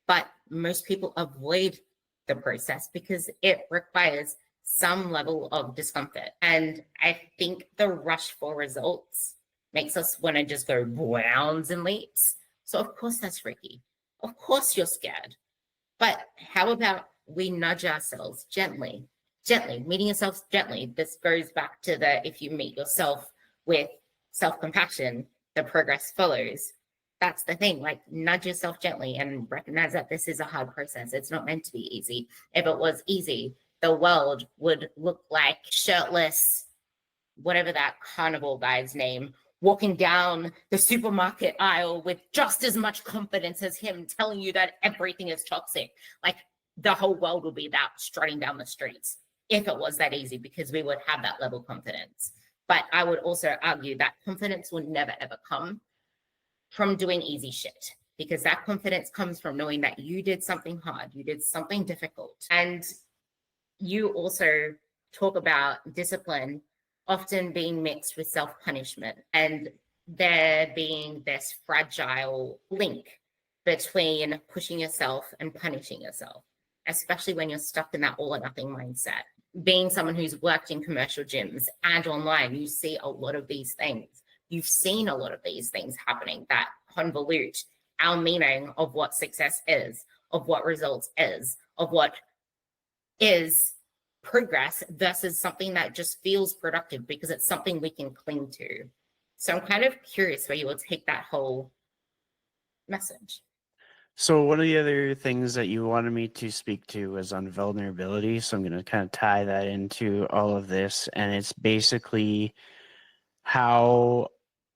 But most people avoid the process because it requires some level of discomfort. And I think the rush for results makes us want to just go bounds and leaps. So of course that's freaky. Of course you're scared. But how about we nudge ourselves gently, meeting yourselves gently. This goes back to the, if you meet yourself with self-compassion, the progress follows. That's the thing, like nudge yourself gently and recognize that this is a hard process. It's not meant to be easy. If it was easy, the world would look like shirtless, whatever that carnival guy's name, walking down the supermarket aisle with just as much confidence as him telling you that everything is toxic. Like the whole world would be that strutting down the streets if it was that easy, because we would have that level of confidence. But I would also argue that confidence will never, ever come from doing easy shit, because that confidence comes from knowing that you did something hard, you did something difficult. And you also talk about discipline often being mixed with self-punishment, and there being this fragile link between pushing yourself and punishing yourself, especially when you're stuck in that all or nothing mindset. Being someone who's worked in commercial gyms and online, you see a lot of these things. You've seen a lot of these things happening that convolute our meaning of what success is, of what results is, of what is progress versus something that just feels productive because it's something we can cling to. So I'm kind of curious where you will take that whole message. So one of the other things that you wanted me to speak to was on vulnerability. So I'm going to kind of tie that into all of this. And it's basically how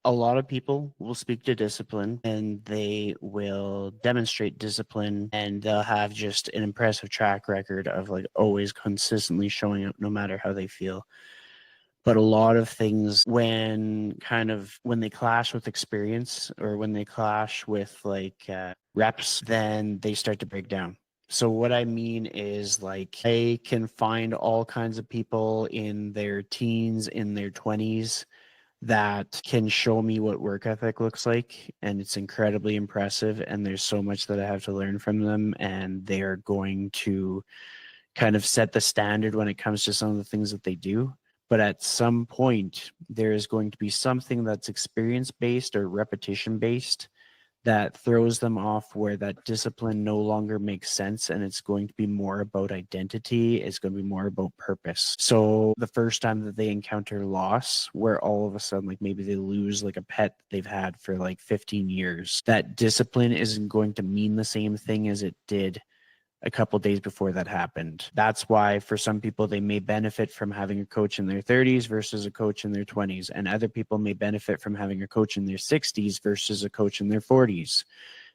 a lot of people will speak to discipline and they will demonstrate discipline and they'll have just an impressive track record of like always consistently showing up no matter how they feel. But a lot of things when they clash with experience or when they clash with reps, then they start to break down. So what I mean is like I can find all kinds of people in their teens, in their 20s that can show me what work ethic looks like, and it's incredibly impressive, and there's so much that I have to learn from them, and they are going to kind of set the standard when it comes to some of the things that they do. But at some point, there is going to be something that's experience based or repetition based that throws them off where that discipline no longer makes sense, and it's going to be more about identity. It's going to be more about purpose. So the first time that they encounter loss, where all of a sudden like maybe they lose like a pet that they've had for like 15 years, that discipline isn't going to mean the same thing as it did a couple days before that happened. That's why for some people they may benefit from having a coach in their 30s versus a coach in their 20s, and other people may benefit from having a coach in their 60s versus a coach in their 40s,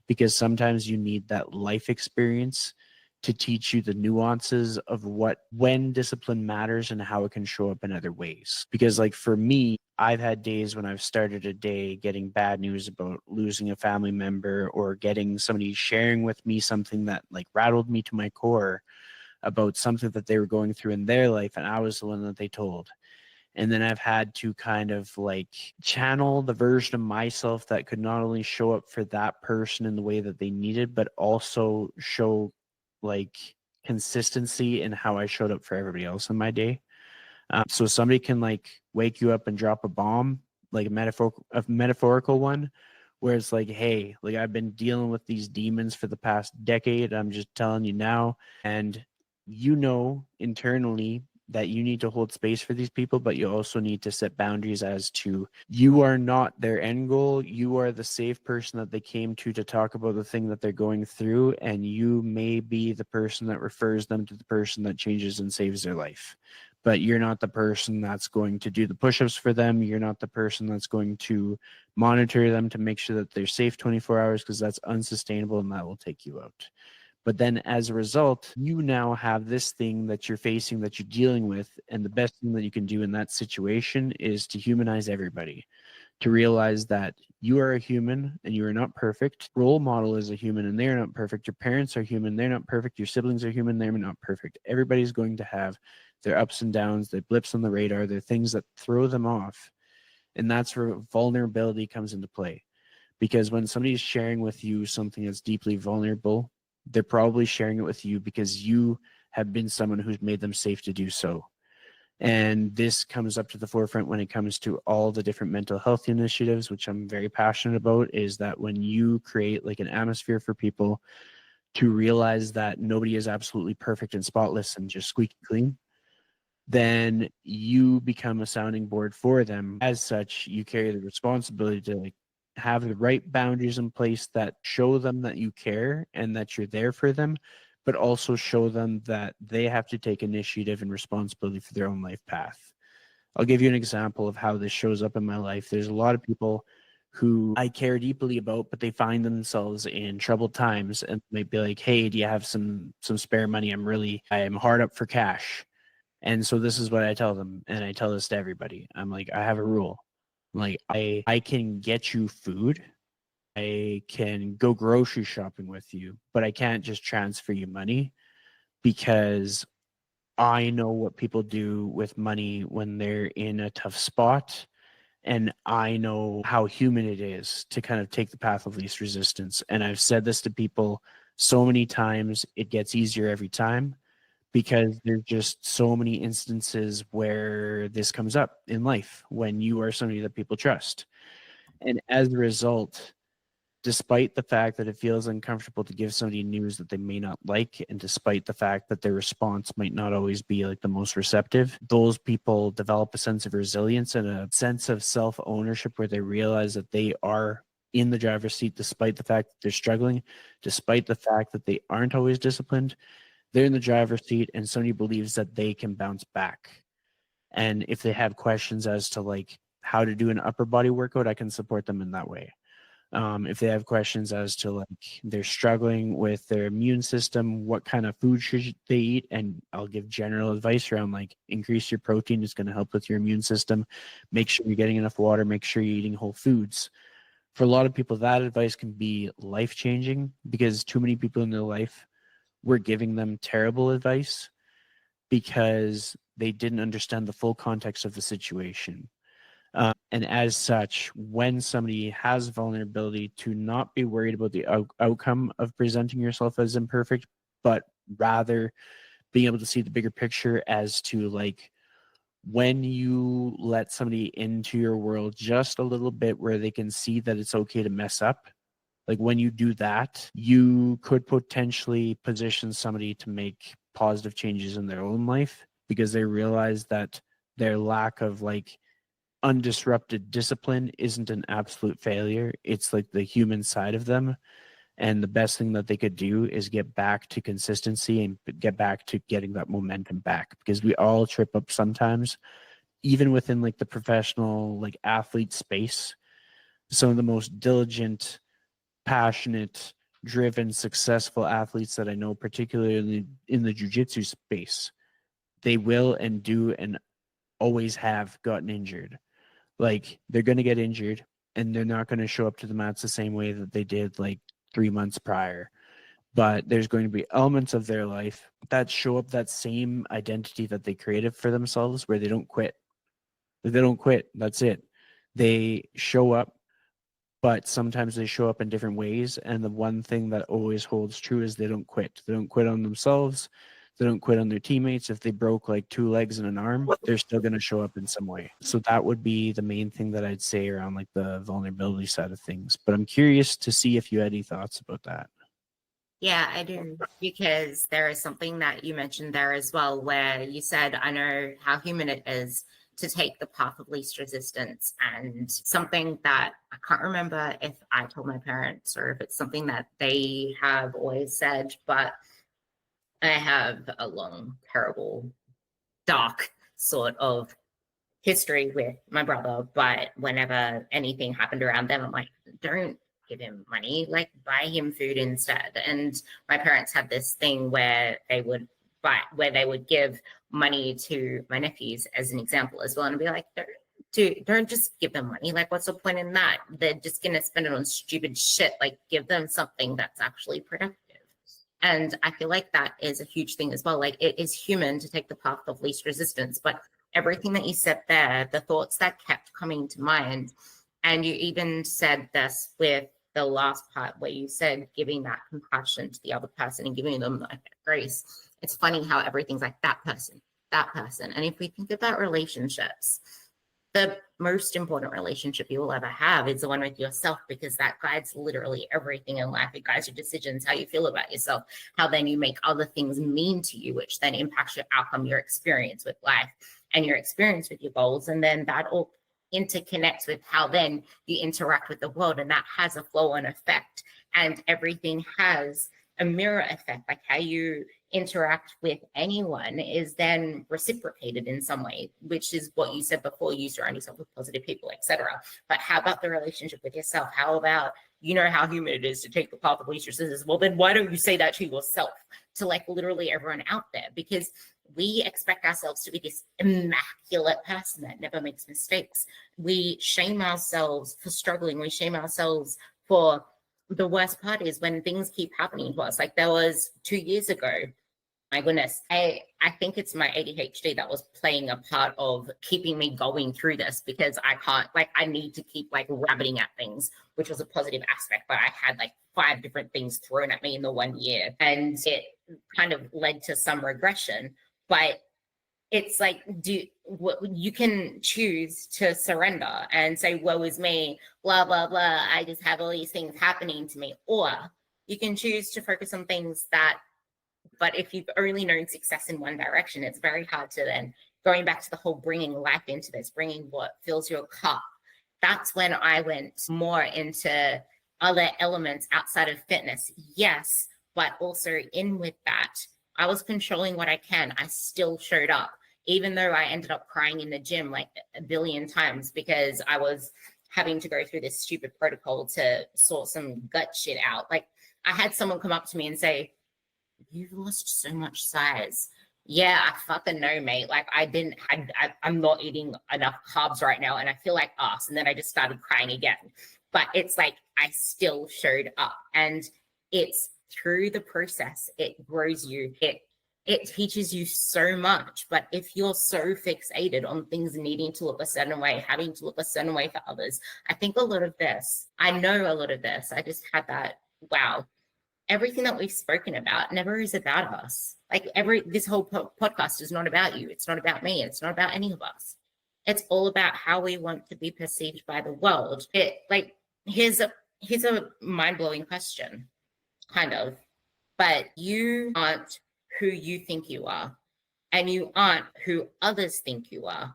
because sometimes you need that life experience to teach you the nuances of when discipline matters and how it can show up in other ways. Because like for me, I've had days when I've started a day getting bad news about losing a family member or getting somebody sharing with me something that like rattled me to my core about something that they were going through in their life, and I was the one that they told. And then I've had to kind of like channel the version of myself that could not only show up for that person in the way that they needed, but also show like consistency in how I showed up for everybody else in my day. So somebody can like wake you up and drop a bomb, like a metaphorical one, where it's like, hey, like I've been dealing with these demons for the past decade. I'm just telling you now. And you know internally that you need to hold space for these people, but you also need to set boundaries as to you are not their end goal. You are the safe person that they came to talk about the thing that they're going through. And you may be the person that refers them to the person that changes and saves their life. But you're not the person that's going to do the push-ups for them. You're not the person that's going to monitor them to make sure that they're safe 24 hours, because that's unsustainable and that will take you out. But then as a result, you now have this thing that you're facing, that you're dealing with. And the best thing that you can do in that situation is to humanize everybody, to realize that you are a human and you are not perfect. Role model is a human and they're not perfect. Your parents are human, they're not perfect. Your siblings are human, they're not perfect. Everybody's going to have their ups and downs, their blips on the radar, their things that throw them off. And that's where vulnerability comes into play. Because when somebody's sharing with you something that's deeply vulnerable, they're probably sharing it with you because you have been someone who's made them safe to do so. And this comes up to the forefront when it comes to all the different mental health initiatives, which I'm very passionate about, is that when you create like an atmosphere for people to realize that nobody is absolutely perfect and spotless and just squeaky clean, then you become a sounding board for them. As such, you carry the responsibility to like have the right boundaries in place that show them that you care and that you're there for them, but also show them that they have to take initiative and responsibility for their own life path. I'll give you an example of how this shows up in my life. There's a lot of people who I care deeply about, but they find themselves in troubled times and might be like, hey, do you have some spare money? I am hard up for cash. And so this is what I tell them, and I tell this to everybody. I'm like, I have a rule. Like I can get you food. I can go grocery shopping with you, but I can't just transfer you money, because I know what people do with money when they're in a tough spot. And I know how human it is to kind of take the path of least resistance. And I've said this to people so many times, it gets easier every time, because there's just so many instances where this comes up in life when you are somebody that people trust. And as a result, despite the fact that it feels uncomfortable to give somebody news that they may not like, and despite the fact that their response might not always be like the most receptive, those people develop a sense of resilience and a sense of self-ownership where they realize that they are in the driver's seat, despite the fact that they're struggling, despite the fact that they aren't always disciplined. They're in the driver's seat, and somebody believes that they can bounce back. And if they have questions as to like how to do an upper body workout, I can support them in that way. If they have questions as to like they're struggling with their immune system, what kind of food should they eat, and I'll give general advice around like increase your protein. It's going to help with your immune system. Make sure you're getting enough water. Make sure you're eating whole foods. For a lot of people, that advice can be life changing because too many people in their life were giving them terrible advice because they didn't understand the full context of the situation. And as such, when somebody has vulnerability, to not be worried about the outcome of presenting yourself as imperfect, but rather being able to see the bigger picture as to like when you let somebody into your world just a little bit where they can see that it's okay to mess up. Like when you do that, you could potentially position somebody to make positive changes in their own life because they realize that their lack of like undisrupted discipline isn't an absolute failure. It's like the human side of them. And the best thing that they could do is get back to consistency and get back to getting that momentum back because we all trip up sometimes, even within like the professional, like athlete space. Some of the most diligent, passionate, driven, successful athletes that I know, particularly in the jiu-jitsu space, they will and do and always have gotten injured. Like they're going to get injured and they're not going to show up to the mats the same way that they did like 3 months prior. But there's going to be elements of their life that show up that same identity that they created for themselves where they don't quit. If they don't quit, that's it. They show up, but sometimes they show up in different ways. And the one thing that always holds true is they don't quit. They don't quit on themselves. They don't quit on their teammates. If they broke like 2 legs and an arm, they're still going to show up in some way. So that would be the main thing that I'd say around like the vulnerability side of things. But I'm curious to see if you had any thoughts about that. Yeah, I do, because there is something that you mentioned there as well, where you said, I know how human it is to take the path of least resistance, and something that I can't remember if I told my parents or if it's something that they have always said, but I have a long, terrible, dark sort of history with my brother. But whenever anything happened around them, I'm like, don't give him money, like buy him food instead. And my parents had this thing where they would give money to my nephews as an example as well, and I'd be like, don't just give them money. Like, what's the point in that? They're just gonna spend it on stupid shit. Like, give them something that's actually productive. And I feel like that is a huge thing as well. Like, it is human to take the path of least resistance, but everything that you said there, the thoughts that kept coming to mind, and you even said this with the last part where you said giving that compassion to the other person and giving them that grace. It's funny how everything's like that person. And if we think about relationships, the most important relationship you will ever have is the one with yourself, because that guides literally everything in life. It guides your decisions, how you feel about yourself, how then you make other things mean to you, which then impacts your outcome, your experience with life, and your experience with your goals. And then that all interconnects with how then you interact with the world, and that has a flow and effect. And everything has a mirror effect. Like how you interact with anyone is then reciprocated in some way, which is what you said before. You surround yourself with positive people, etc. But how about the relationship with yourself? How about, you know how human it is to take the path of least resistance? Well, then why don't you say that to yourself, to like literally everyone out there? Because we expect ourselves to be this immaculate person that never makes mistakes. We shame ourselves for struggling. We shame ourselves for, the worst part is when things keep happening to us. Like there was 2 years ago, my goodness, I think it's my ADHD that was playing a part of keeping me going through this, because I can't, like, I need to keep like rabbiting at things, which was a positive aspect, but I had like 5 different things thrown at me in the 1 year, and it kind of led to some regression. But it's like, you can choose to surrender and say, woe is me, blah, blah, blah, I just have all these things happening to me. Or you can choose to focus on things that, but if you've only known success in one direction, it's very hard to then, going back to the whole bringing life into this, bringing what fills your cup That's when I went more into other elements outside of fitness. Yes, but also in with that, I was controlling what I can. I still showed up, even though I ended up crying in the gym like a billion times because I was having to go through this stupid protocol to sort some gut shit out. Like, I had someone come up to me and say, "You've lost so much size." Yeah, I fucking know, mate. Like, I'm not eating enough carbs right now and I feel like ass. And then I just started crying again. But it's like, I still showed up, and it's through the process. It grows you. It teaches you so much. But if you're so fixated on things needing to look a certain way, having to look a certain way for others, I think a lot of this, I know a lot of this, I just had that, wow, everything that we've spoken about never is about us. Like, this whole podcast is not about you. It's not about me. It's not about any of us. It's all about how we want to be perceived by the world. Here's a mind-blowing question, kind of, but you aren't who you think you are, and you aren't who others think you are.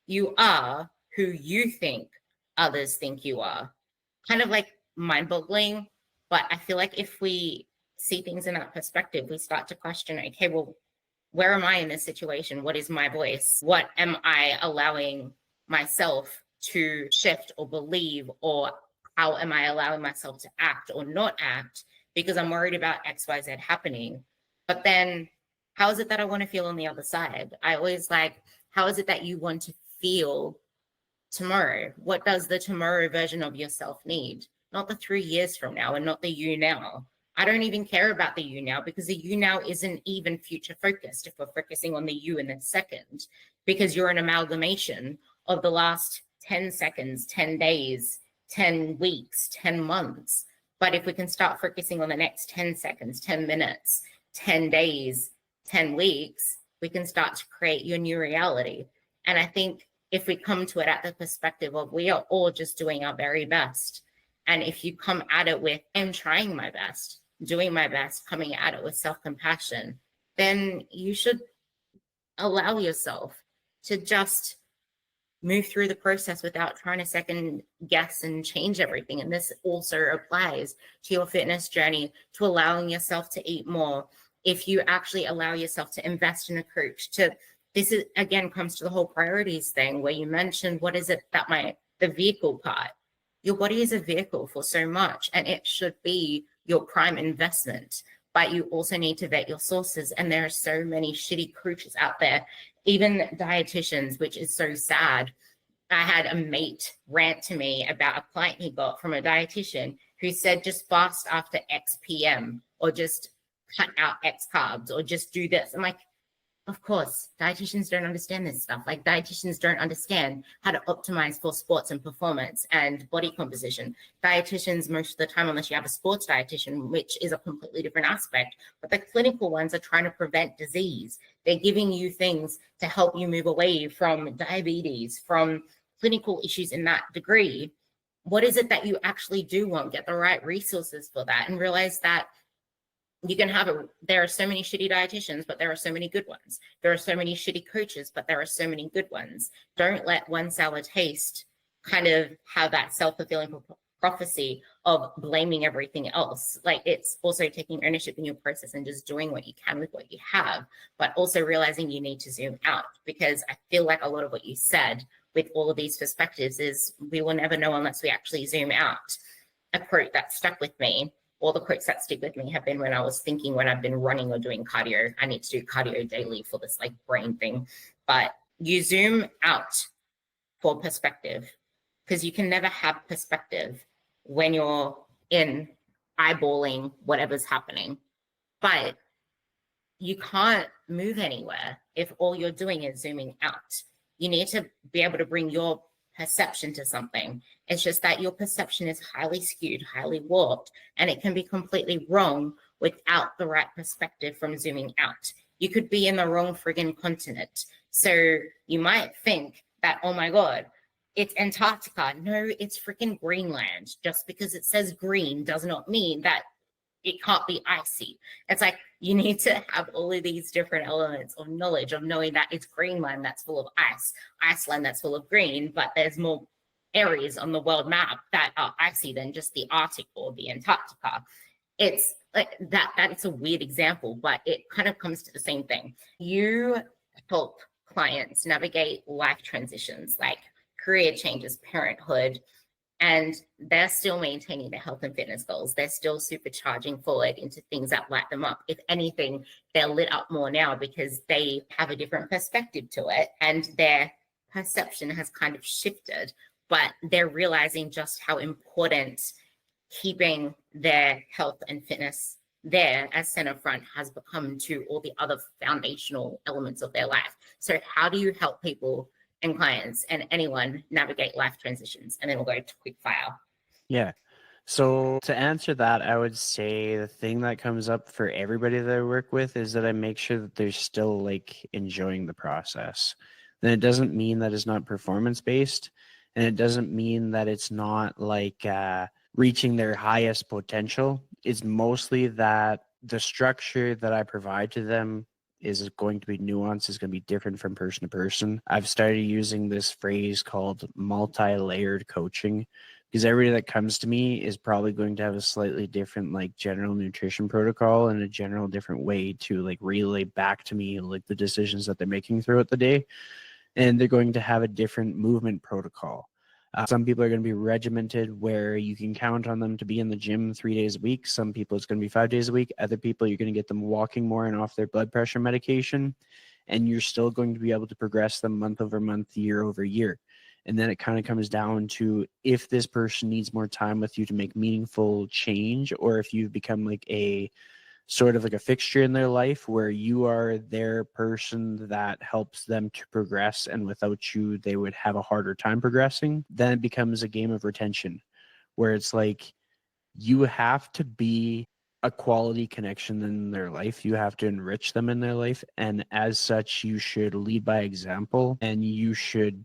You are who you think others think you are. Kind of like mind-boggling. But I feel like if we see things in that perspective, we start to question, okay, well, where am I in this situation? What is my voice? What am I allowing myself to shift or believe? Or how am I allowing myself to act or not act because I'm worried about X, Y, Z happening? But then how is it that I want to feel on the other side? I always like, how is it that you want to feel tomorrow? What does the tomorrow version of yourself need? Not the 3 years from now and not the you now. I don't even care about the you now because the you now isn't even future focused if we're focusing on the you in the second, because you're an amalgamation of the last 10 seconds, 10 days, 10 weeks, 10 months. But if we can start focusing on the next 10 seconds, 10 minutes, 10 days, 10 weeks, we can start to create your new reality. And I think if we come to it at the perspective of we are all just doing our very best, and if you come at it with, I'm trying my best, doing my best, coming at it with self-compassion, then you should allow yourself to just move through the process without trying to second guess and change everything. And this also applies to your fitness journey, to allowing yourself to eat more. If you actually allow yourself to invest in a coach, this is, again, comes to the whole priorities thing where you mentioned, what is it that the vehicle part? Your body is a vehicle for so much, and it should be your prime investment. But you also need to vet your sources. And there are so many shitty coaches out there, even dietitians, which is so sad. I had a mate rant to me about a client he got from a dietitian who said, just fast after X PM, or just cut out X carbs, or just do this. I'm like, of course, dietitians don't understand this stuff. Like, dietitians don't understand how to optimize for sports and performance and body composition. Dietitians, most of the time, unless you have a sports dietitian, which is a completely different aspect, but the clinical ones are trying to prevent disease. They're giving you things to help you move away from diabetes, from clinical issues in that degree. What is it that you actually do want? Get the right resources for that, and realize that you can there are so many shitty dietitians, but there are so many good ones. There are so many shitty coaches, but there are so many good ones. Don't let one sour taste kind of have that self-fulfilling prophecy of blaming everything else. Like, it's also taking ownership in your process and just doing what you can with what you have, but also realizing you need to zoom out, because I feel like a lot of what you said with all of these perspectives is we will never know unless we actually zoom out. A quote that stuck with me, all the quotes that stick with me have been when I was thinking, when I've been running or doing cardio. I need to do cardio daily for this like brain thing. But you zoom out for perspective, because you can never have perspective when you're in eyeballing whatever's happening. But you can't move anywhere if all you're doing is zooming out. You need to be able to bring your perception to something. It's just that your perception is highly skewed, highly warped, and it can be completely wrong without the right perspective from zooming out. You could be in the wrong friggin' continent. So you might think that, oh my God, it's Antarctica. No, it's freaking Greenland. Just because it says green does not mean that it can't be icy. It's like, you need to have all of these different elements of knowledge of knowing that it's Greenland that's full of ice, Iceland that's full of green, but there's more areas on the world map that are icy than just the Arctic or the Antarctica. It's like that it's a weird example, but it kind of comes to the same thing. You help clients navigate life transitions like career changes, parenthood, and they're still maintaining their health and fitness goals. They're still supercharging forward into things that light them up. If anything, they're lit up more now because they have a different perspective to it and their perception has kind of shifted, but they're realizing just how important keeping their health and fitness there as center front has become to all the other foundational elements of their life. So how do you help people and clients and anyone navigate life transitions? And then we'll go to quick fire. Yeah. So to answer that, I would say the thing that comes up for everybody that I work with is that I make sure that they're still like enjoying the process. Then it doesn't mean that it's not performance based, and it doesn't mean that it's not like reaching their highest potential. It's mostly that the structure that I provide to them is going to be nuanced, is going to be different from person to person. I've started using this phrase called multi-layered coaching, because everybody that comes to me is probably going to have a slightly different like general nutrition protocol and a general different way to like relay back to me like the decisions that they're making throughout the day. And they're going to have a different movement protocol. Some people are going to be regimented where you can count on them to be in the gym 3 days a week. Some people it's going to be 5 days a week. Other people, you're going to get them walking more and off their blood pressure medication. And you're still going to be able to progress them month over month, year over year. And then it kind of comes down to if this person needs more time with you to make meaningful change, or if you've become like a sort of like a fixture in their life where you are their person that helps them to progress, and without you they would have a harder time progressing. Then it becomes a game of retention where it's like you have to be a quality connection in their life. You have to enrich them in their life, and as such you should lead by example and you should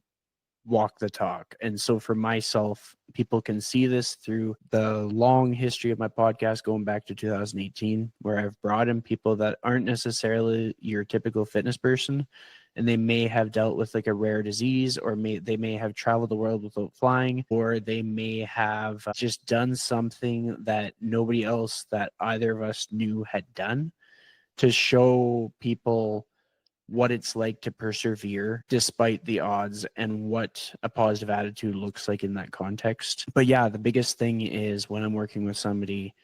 walk the talk. And so for myself, people can see this through the long history of my podcast going back to 2018, where I've brought in people that aren't necessarily your typical fitness person, and they may have dealt with like a rare disease, or they may have traveled the world without flying, or they may have just done something that nobody else that either of us knew had done, to show people what it's like to persevere despite the odds and what a positive attitude looks like in that context. But yeah, the biggest thing is when I'm working with somebody,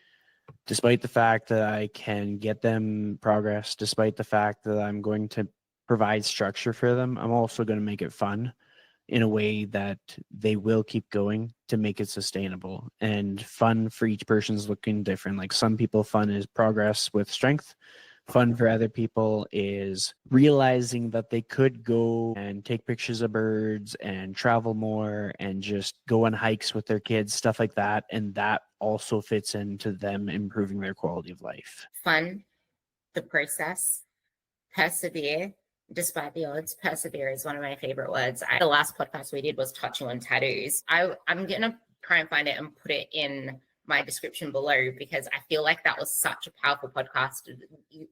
despite the fact that I can get them progress, despite the fact that I'm going to provide structure for them, I'm also going to make it fun in a way that they will keep going to make it sustainable. And fun for each person is looking different. Like some people, fun is progress with strength. Fun for other people is realizing that they could go and take pictures of birds and travel more and just go on hikes with their kids, stuff like that. And that also fits into them improving their quality of life. Fun, the process, persevere, despite the odds. Persevere is one of my favorite words. The last podcast we did was touching on tattoos. I'm going to try and find it and put it in my description below, because I feel like that was such a powerful podcast.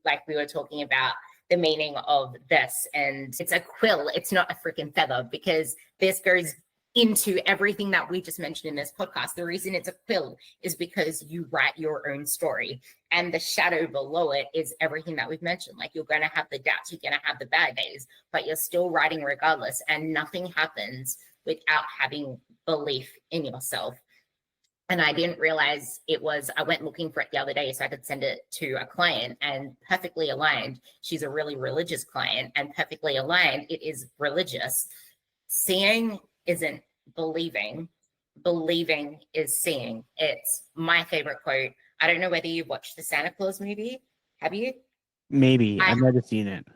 Like we were talking about the meaning of this, and it's a quill, it's not a freaking feather, because this goes into everything that we just mentioned in this podcast. The reason it's a quill is because you write your own story, and the shadow below it is everything that we've mentioned. Like you're going to have the doubts, you're going to have the bad days, but you're still writing regardless, and nothing happens without having belief in yourself. And I didn't realize it was, I went looking for it the other day so I could send it to a client, and perfectly aligned. She's a really religious client, and perfectly aligned, it is religious. Seeing isn't believing. Believing is seeing. It's my favorite quote. I don't know whether you've watched the Santa Claus movie. Have you? Maybe. I've never seen it.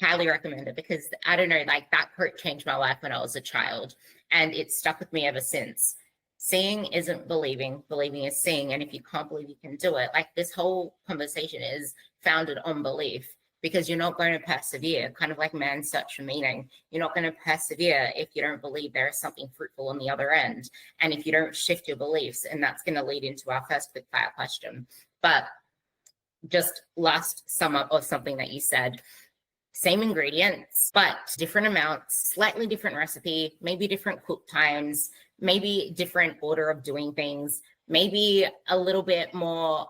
Highly recommend it, because I don't know, like that quote changed my life when I was a child, and it's stuck with me ever since. Seeing isn't believing, believing is seeing. And if you can't believe you can do it, like this whole conversation is founded on belief, because you're not going to persevere, kind of like man's search for meaning. You're not going to persevere if you don't believe there is something fruitful on the other end. And if you don't shift your beliefs, and that's going to lead into our first quick fire question. But just last sum up of something that you said, same ingredients, but different amounts, slightly different recipe, maybe different cook times, maybe different order of doing things, maybe a little bit more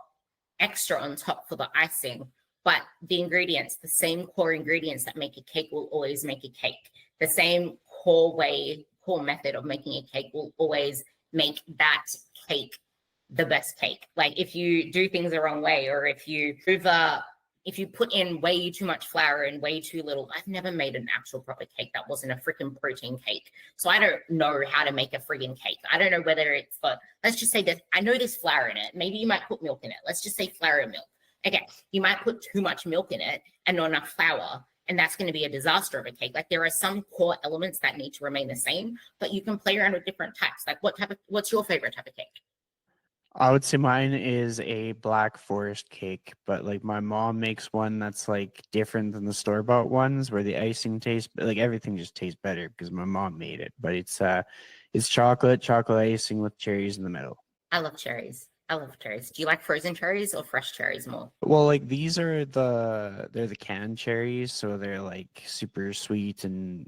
extra on top for the icing. But the ingredients, the same core ingredients that make a cake will always make a cake. The same core method of making a cake will always make that cake the best cake. Like if you do things the wrong way, or if you put in way too much flour and way too little. I've never made an actual proper cake that wasn't a freaking protein cake. So I don't know how to make a friggin' cake. I don't know whether it's got, let's just say that I know there's flour in it. Maybe you might put milk in it. Let's just say flour and milk. Okay, you might put too much milk in it and not enough flour, and that's going to be a disaster of a cake. Like there are some core elements that need to remain the same, but you can play around with different types. Like what's your favorite type of cake? I would say mine is a Black Forest cake, but like my mom makes one that's like different than the store-bought ones, where the icing tastes like everything just tastes better because my mom made it. But it's chocolate icing with cherries in the middle. I love cherries. Do you like frozen cherries or fresh cherries more? Well, like these are they're the canned cherries, so they're like super sweet and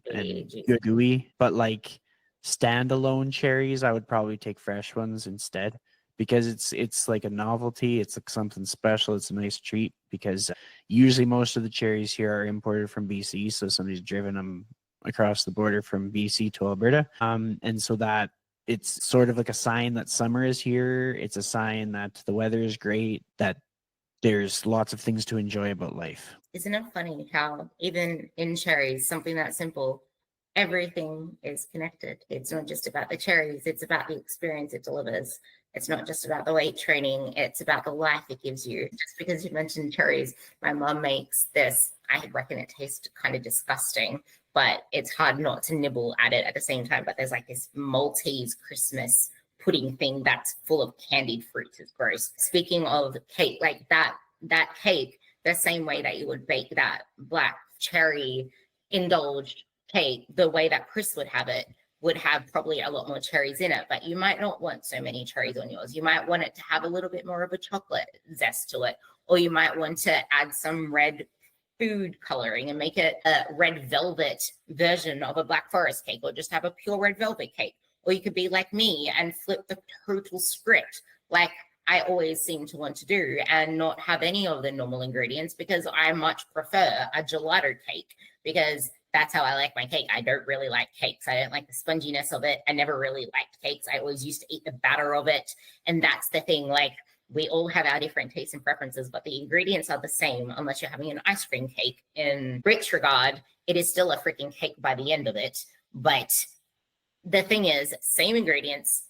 gooey. But like standalone cherries, I would probably take fresh ones instead, because it's like a novelty. It's like something special. It's a nice treat, because usually most of the cherries here are imported from BC, so somebody's driven them across the border from BC to Alberta, and so that it's sort of like a sign that summer is here. It's a sign that the weather is great, that there's lots of things to enjoy about life. Isn't it funny how even in cherries, something that simple, everything is connected. It's not just about the cherries, it's about the experience it delivers. It's not just about the weight training, it's about the life it gives you. Just because you mentioned cherries, my mom makes this, I reckon it tastes kind of disgusting, but it's hard not to nibble at it at the same time. But there's like this Maltese Christmas pudding thing that's full of candied fruits. It's gross. Speaking of cake, like that cake, the same way that you would bake that black cherry indulged cake, the way that Chris would have it, would have probably a lot more cherries in it, but you might not want so many cherries on yours. You might want it to have a little bit more of a chocolate zest to it, or you might want to add some red food coloring and make it a red velvet version of a Black Forest cake, or just have a pure red velvet cake. Or you could be like me and flip the total script, like I always seem to want to do, and not have any of the normal ingredients, because I much prefer a gelato cake, because that's how I like my cake. I don't really like cakes. I don't like the sponginess of it. I never really liked cakes. I always used to eat the batter of it. And that's the thing, like we all have our different tastes and preferences, but the ingredients are the same. Unless you're having an ice cream cake, in Rick's regard, it is still a freaking cake by the end of it. But the thing is, same ingredients,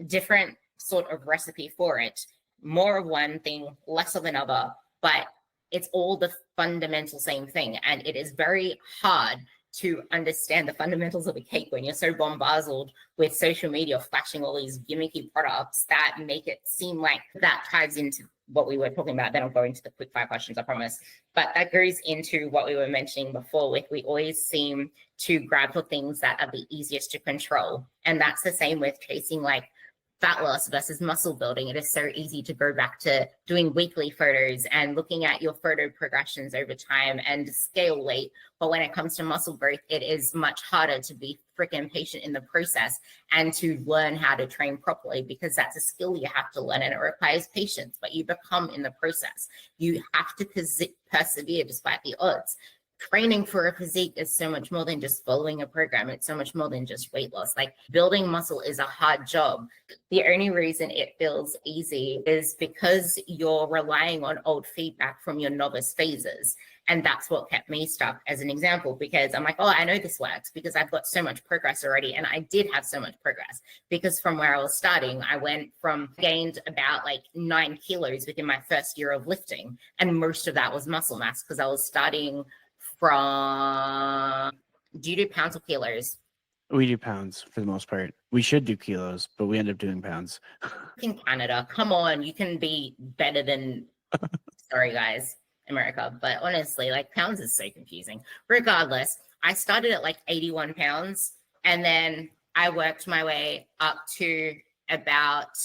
different sort of recipe for it, more of one thing, less of another, but it's all the fundamental same thing. And it is very hard to understand the fundamentals of a cake when you're so bombarded with social media flashing all these gimmicky products that make it seem like that ties into what we were talking about. Then I'll go into the quick fire questions, I promise. But that goes into what we were mentioning before, with we always seem to grab for things that are the easiest to control. And that's the same with chasing like fat loss versus muscle building. It is so easy to go back to doing weekly photos and looking at your photo progressions over time and scale weight. But when it comes to muscle growth, it is much harder to be freaking patient in the process and to learn how to train properly, because that's a skill you have to learn and it requires patience, but you become in the process. You have to persevere despite the odds. Training for a physique is so much more than just following a program. It's so much more than just weight loss. Like building muscle is a hard job. The only reason it feels easy is because you're relying on old feedback from your novice phases. And that's what kept me stuck as an example, because I'm like, oh, I know this works because I've got so much progress already. And I did have so much progress because from where I was starting, I gained about like 9 kilos within my first year of lifting. And most of that was muscle mass because I was starting from, do you do pounds or kilos? We do pounds for the most part. We should do kilos, but we end up doing pounds. In Canada, come on, you can be better than, sorry guys, America. But honestly, like pounds is so confusing. Regardless, I started at like 81 pounds and then I worked my way up to about,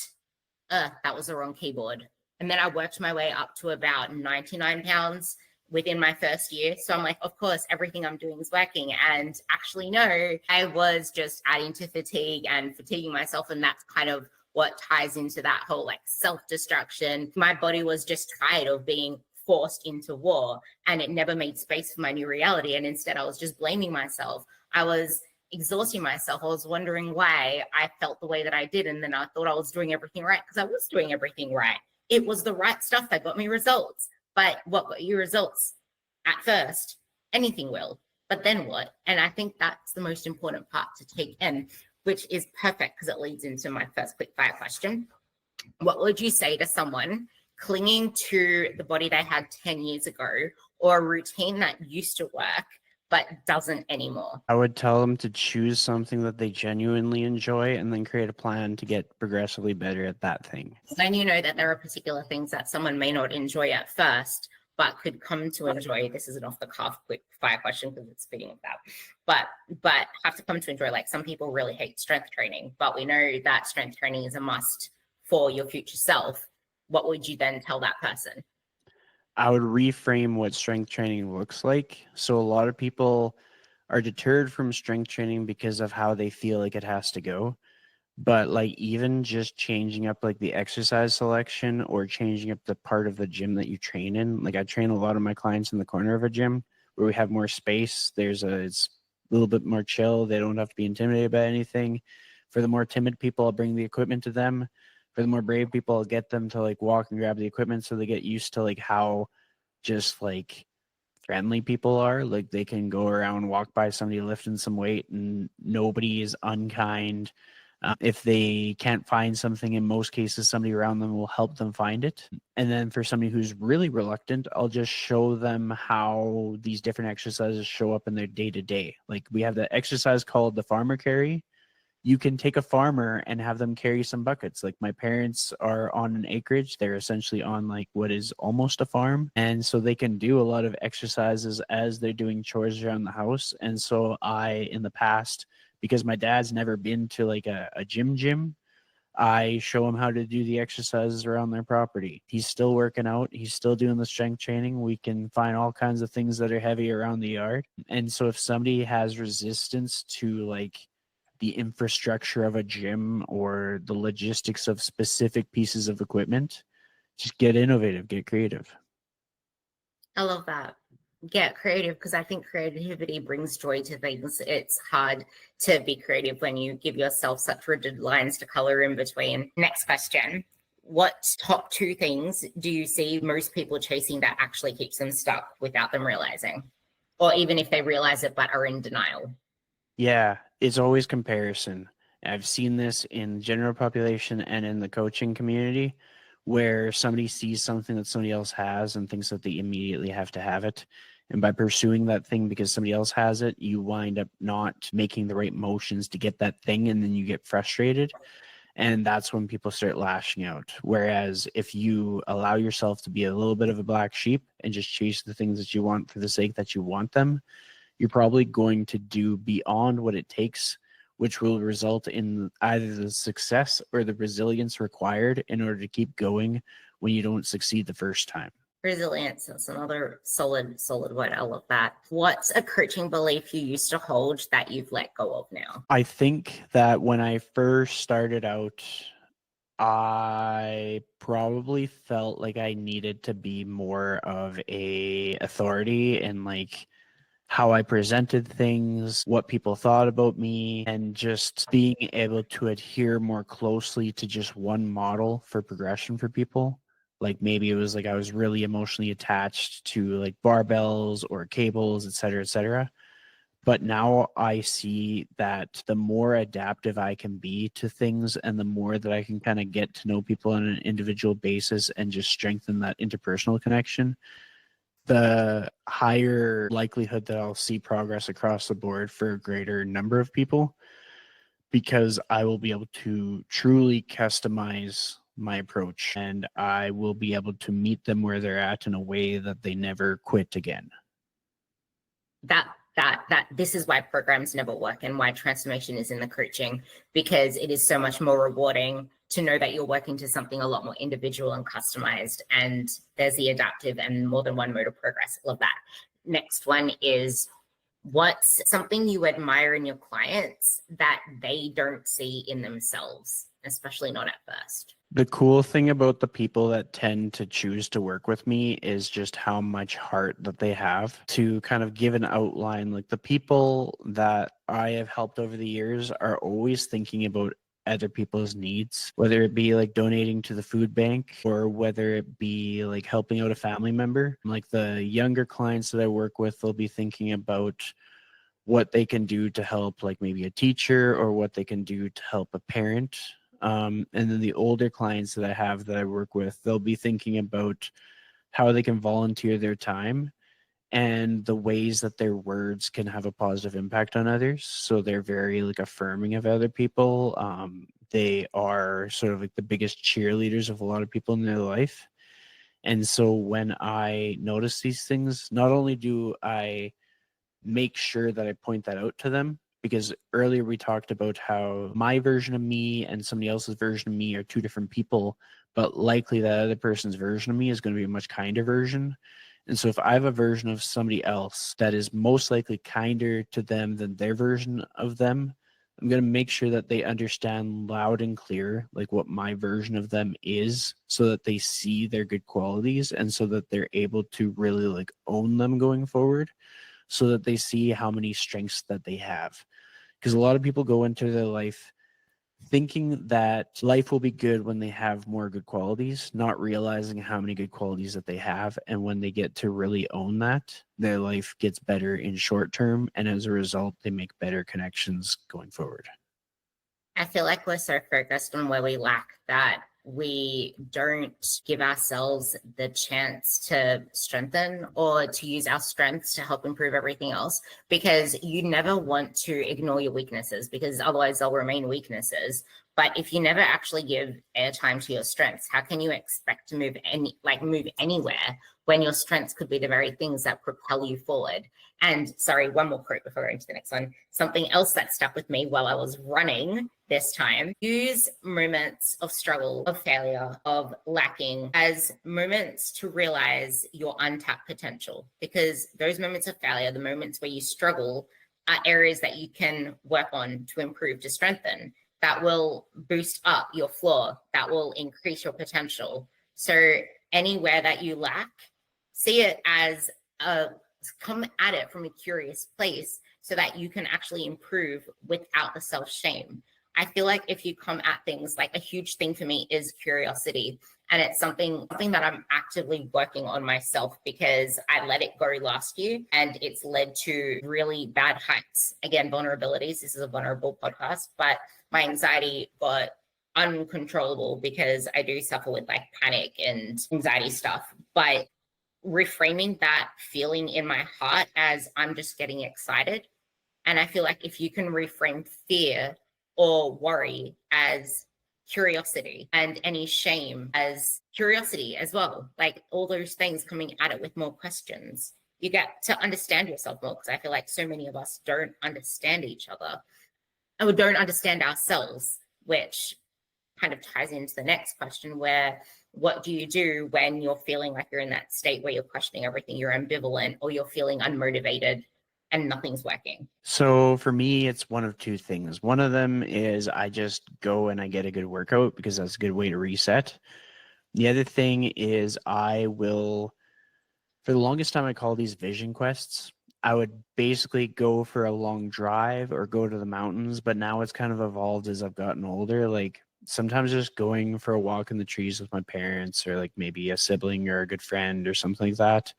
that was the wrong keyboard. And then I worked my way up to about 99 pounds. within my first year. So I'm like, of course, everything I'm doing is working. And actually, no, I was just adding to fatigue and fatiguing myself. And that's kind of what ties into that whole like self-destruction. My body was just tired of being forced into war, and it never made space for my new reality. And instead, I was just blaming myself. I was exhausting myself. I was wondering why I felt the way that I did. And then I thought I was doing everything right, because I was doing everything right. It was the right stuff that got me results. But what got you results at first? Anything will. But then what? And I think that's the most important part to take in, which is perfect because it leads into my first quick fire question. What would you say to someone clinging to the body they had 10 years ago, or a routine that used to work but doesn't anymore? I would tell them to choose something that they genuinely enjoy and then create a plan to get progressively better at that thing. Then you know that there are particular things that someone may not enjoy at first, but could come to enjoy. This is an off the cuff quick fire question because it's fitting with that. But have to come to enjoy. Like, some people really hate strength training, but we know that strength training is a must for your future self. What would you then tell that person? I would reframe what strength training looks like. So a lot of people are deterred from strength training because of how they feel like it has to go. But like, even just changing up like the exercise selection or changing up the part of the gym that you train in. Like, I train a lot of my clients in the corner of a gym where we have more space. It's a little bit more chill. They don't have to be intimidated by anything. For the more timid people, I'll bring the equipment to them. For the more brave people, I'll get them to like walk and grab the equipment so they get used to like how just like friendly people are. Like, they can go around, walk by somebody lifting some weight, and nobody is unkind. If they can't find something, in most cases, somebody around them will help them find it. And then for somebody who's really reluctant, I'll just show them how these different exercises show up in their day-to-day. Like, we have the exercise called the farmer carry. You can take a farmer and have them carry some buckets. Like, my parents are on an acreage. They're essentially on like what is almost a farm. And so they can do a lot of exercises as they're doing chores around the house. And so in the past, because my dad's never been to like a gym, I show him how to do the exercises around their property. He's still working out. He's still doing the strength training. We can find all kinds of things that are heavy around the yard. And so if somebody has resistance to like the infrastructure of a gym or the logistics of specific pieces of equipment, just get innovative, get creative. I love that. Get creative, because I think creativity brings joy to things. It's hard to be creative when you give yourself such rigid lines to color in between. Next question. What top 2 things do you see most people chasing that actually keeps them stuck without them realizing? Or even if they realize it but are in denial? Yeah, it's always comparison. I've seen this in general population and in the coaching community, where somebody sees something that somebody else has and thinks that they immediately have to have it. And by pursuing that thing because somebody else has it, you wind up not making the right motions to get that thing, and then you get frustrated. And that's when people start lashing out. Whereas if you allow yourself to be a little bit of a black sheep and just chase the things that you want for the sake that you want them, you're probably going to do beyond what it takes, which will result in either the success or the resilience required in order to keep going when you don't succeed the first time. Resilience is another solid word. I love that. What's a coaching belief you used to hold that you've let go of now? I think that when I first started out, I probably felt like I needed to be more of a authority in like how I presented things, what people thought about me, and just being able to adhere more closely to just one model for progression for people. Like, maybe it was like I was really emotionally attached to like barbells or cables, et cetera, et cetera. But now I see that the more adaptive I can be to things and the more that I can kind of get to know people on an individual basis and just strengthen that interpersonal connection, the higher likelihood that I'll see progress across the board for a greater number of people, because I will be able to truly customize my approach and I will be able to meet them where they're at in a way that they never quit again. That this is why programs never work and why transformation is in the coaching, because it is so much more rewarding to know that you're working to something a lot more individual and customized. And there's the adaptive and more than one mode of progress. Love that. Next one is, what's something you admire in your clients that they don't see in themselves, especially not at first? The cool thing about the people that tend to choose to work with me is just how much heart that they have. To kind of give an outline, like the people that I have helped over the years are always thinking about other people's needs, whether it be like donating to the food bank or whether it be like helping out a family member. Like the younger clients that I work with, they'll be thinking about what they can do to help, like maybe a teacher, or what they can do to help a parent. And then the older clients that I have that I work with, they'll be thinking about how they can volunteer their time and the ways that their words can have a positive impact on others. So they're very like affirming of other people. They are sort of like the biggest cheerleaders of a lot of people in their life. And so when I notice these things, not only do I make sure that I point that out to them, because earlier we talked about how my version of me and somebody else's version of me are two different people, but likely that other person's version of me is going to be a much kinder version. And so if I have a version of somebody else that is most likely kinder to them than their version of them, I'm going to make sure that they understand loud and clear like what my version of them is, so that they see their good qualities and so that they're able to really like own them going forward, so that they see how many strengths that they have. Because a lot of people go into their life thinking that life will be good when they have more good qualities, not realizing how many good qualities that they have. And when they get to really own that, their life gets better in short term. And as a result, they make better connections going forward. I feel like we're so focused on where we lack that we don't give ourselves the chance to strengthen or to use our strengths to help improve everything else, because you never want to ignore your weaknesses, because otherwise they'll remain weaknesses. But if you never actually give airtime to your strengths, how can you expect to move anywhere when your strengths could be the very things that propel you forward? And sorry, one more quote before going to the next one. Something else that stuck with me while I was running this time: use moments of struggle, of failure, of lacking as moments to realize your untapped potential. Because those moments of failure, the moments where you struggle, are areas that you can work on to improve, to strengthen, that will boost up your floor, that will increase your potential. So anywhere that you lack, see it as come at it from a curious place so that you can actually improve without the self-shame. I feel like if you come at things, like a huge thing for me is curiosity. And it's something that I'm actively working on myself, because I let it go last year and it's led to really bad heights. Again, vulnerabilities. This is a vulnerable podcast, but my anxiety got uncontrollable because I do suffer with like panic and anxiety stuff. But reframing that feeling in my heart as I'm just getting excited. And I feel like if you can reframe fear or worry as curiosity, and any shame as curiosity as well, like all those things, coming at it with more questions, you get to understand yourself more. Because I feel like so many of us don't understand each other, and we don't understand ourselves, which kind of ties into the next question, where what do you do when you're feeling like you're in that state where you're questioning everything, you're ambivalent, or you're feeling unmotivated and nothing's working? So for me, it's one of two things. One of them is I just go and I get a good workout, because that's a good way to reset. The other thing is I will, for the longest time, I call these vision quests. I would basically go for a long drive or go to the mountains, but now it's kind of evolved as I've gotten older. Like sometimes just going for a walk in the trees with my parents, or like maybe a sibling or a good friend or something like that,